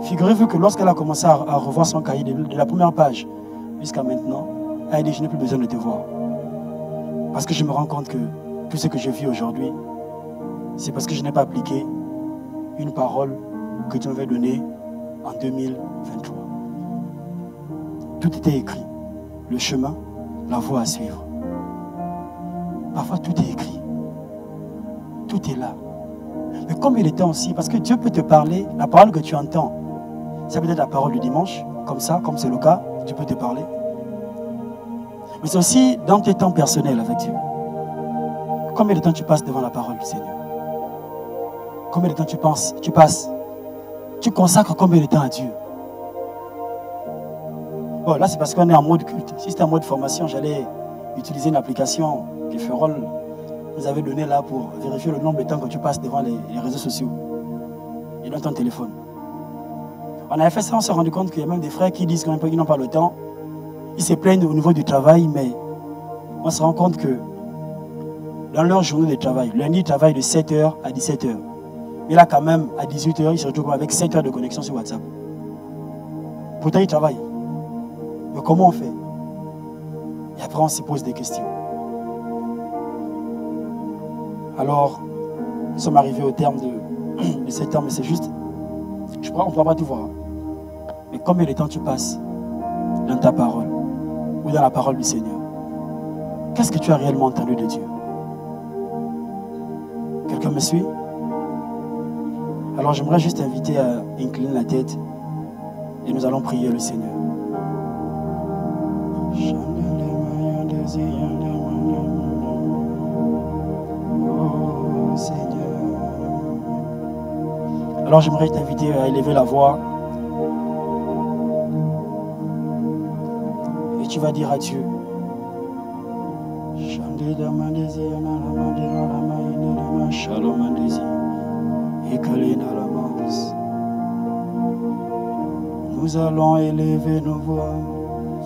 Figurez-vous que lorsqu'elle a commencé à revoir son cahier de la première page jusqu'à maintenant, elle a dit je n'ai plus besoin de te voir. Parce que je me rends compte que tout ce que je vis aujourd'hui, c'est parce que je n'ai pas appliqué une parole que Dieu m'avait donnée en 2023. Tout était écrit. Le chemin, la voie à suivre. Parfois tout est écrit. Tout est là. Mais comme il est temps aussi, parce que Dieu peut te parler, la parole que tu entends, ça peut être la parole du dimanche, comme ça, comme c'est le cas, Dieu peut te parler. Mais c'est aussi dans tes temps personnels avec Dieu. Combien de temps tu passes devant la parole du Seigneur? Combien de temps tu passes? Tu consacres combien de temps à Dieu? Bon, là c'est parce qu'on est en mode culte. Si c'était en mode formation, j'allais utiliser une application que Ferrol nous avait donnée là pour vérifier le nombre de temps que tu passes devant les réseaux sociaux et dans ton téléphone. On avait fait ça, on s'est rendu compte qu'il y a même des frères qui disent qu'ils n'ont pas le temps. Ils se plaignent au niveau du travail, mais on se rend compte que dans leur journée de travail, lundi, ils travaillent de 7h à 17h. Mais là, quand même, à 18h, ils se retrouvent avec 7 heures de connexion sur WhatsApp. Pourtant, ils travaillent. Mais comment on fait? Et après, on se pose des questions. Alors, nous sommes arrivés au terme de ces temps, mais c'est juste, je crois qu'on ne pourra pas tout voir. Mais combien de temps tu passes dans ta parole ou dans la parole du Seigneur? Qu'est-ce que tu as réellement entendu de Dieu? Quelqu'un me suit? Alors j'aimerais juste inviter à incliner la tête et nous allons prier le Seigneur. Oh Seigneur. Alors j'aimerais t'inviter à élever la voix. Et tu vas dire à Dieu. Nous allons élever nos voix.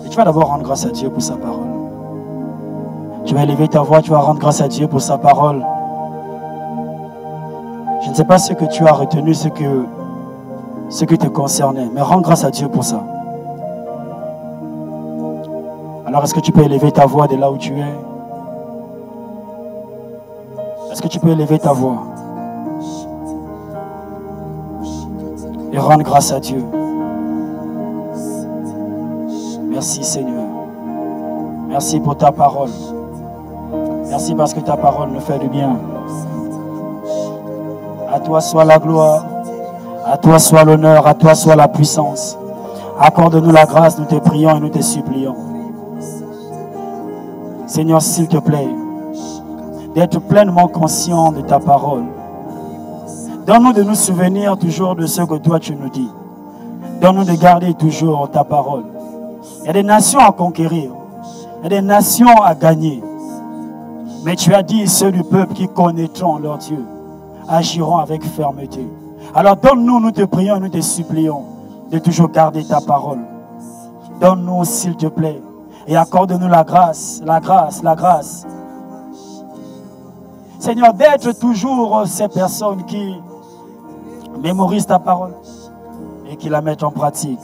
Et tu vas d'abord rendre grâce à Dieu pour sa parole. Tu vas élever ta voix, tu vas rendre grâce à Dieu pour sa parole. Je ne sais pas ce que tu as retenu, ce que te concernait, mais rends grâce à Dieu pour ça. Alors est-ce que tu peux élever ta voix de là où tu es? Est-ce que tu peux élever ta voix et rendre grâce à Dieu? Merci Seigneur. Merci pour ta parole. Merci parce que ta parole nous fait du bien. À toi soit la gloire. À toi soit l'honneur. À toi soit la puissance. Accorde-nous la grâce, nous te prions et nous te supplions. Seigneur, s'il te plaît, d'être pleinement conscient de ta parole. Donne-nous de nous souvenir toujours de ce que toi tu nous dis. Donne-nous de garder toujours ta parole. Il y a des nations à conquérir. Il y a des nations à gagner. Mais tu as dit, ceux du peuple qui connaîtront leur Dieu agiront avec fermeté. Alors donne-nous, nous te prions et nous te supplions de toujours garder ta parole. Donne-nous, s'il te plaît, et accorde-nous la grâce, la grâce, la grâce. Seigneur, d'être toujours ces personnes qui mémorisent ta parole et qui la mettent en pratique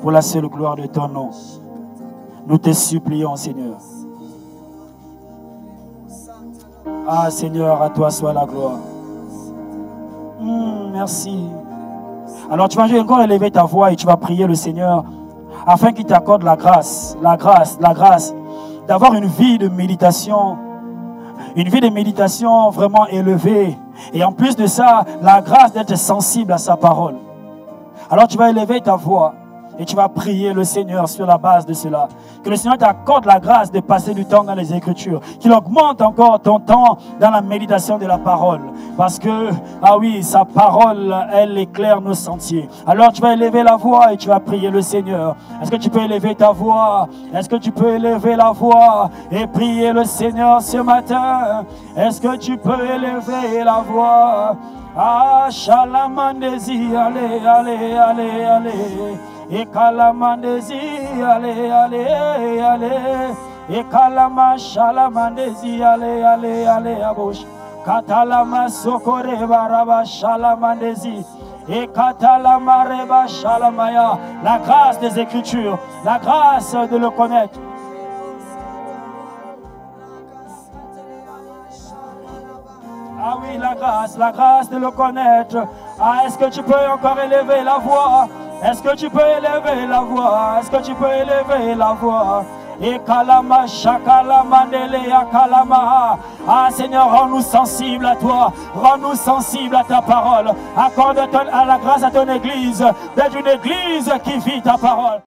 pour la seule gloire de ton nom. Nous te supplions, Seigneur. Ah, Seigneur, à toi soit la gloire. Merci. Alors tu vas encore élever ta voix et tu vas prier le Seigneur afin qu'il t'accorde la grâce, la grâce, la grâce d'avoir une vie de méditation vraiment élevée. Et en plus de ça, la grâce d'être sensible à sa parole. Alors tu vas élever ta voix et tu vas prier le Seigneur sur la base de cela. Que le Seigneur t'accorde la grâce de passer du temps dans les Écritures. Qu'il augmente encore ton temps dans la méditation de la parole. Parce que, ah oui, sa parole, elle éclaire nos sentiers. Alors tu vas élever la voix et tu vas prier le Seigneur. Est-ce que tu peux élever ta voix? Est-ce que tu peux élever la voix et prier le Seigneur ce matin? Est-ce que tu peux élever la voix? Ah, Shalamandezi, allez, allez, allez, allez. Et Kalamandezi, allez, allez, allez. Et Kalama, Shalamandezi, allez, allez, allez, à bouche. Katalama, Sokore, Baraba, Shalamandezi. Et Katalama, Reba, Shalamaya. La grâce des Écritures, la grâce de le connaître. Ah oui, la grâce de le connaître. Ah, est-ce que tu peux encore élever la voix? Est-ce que tu peux élever la voix? Est-ce que tu peux élever la voix? Et kalama, shakalama, nelea, kalama. Ah Seigneur, rends-nous sensibles à toi. Rends-nous sensibles à ta parole. Accorde à la grâce à ton église, d'être une église qui vit ta parole.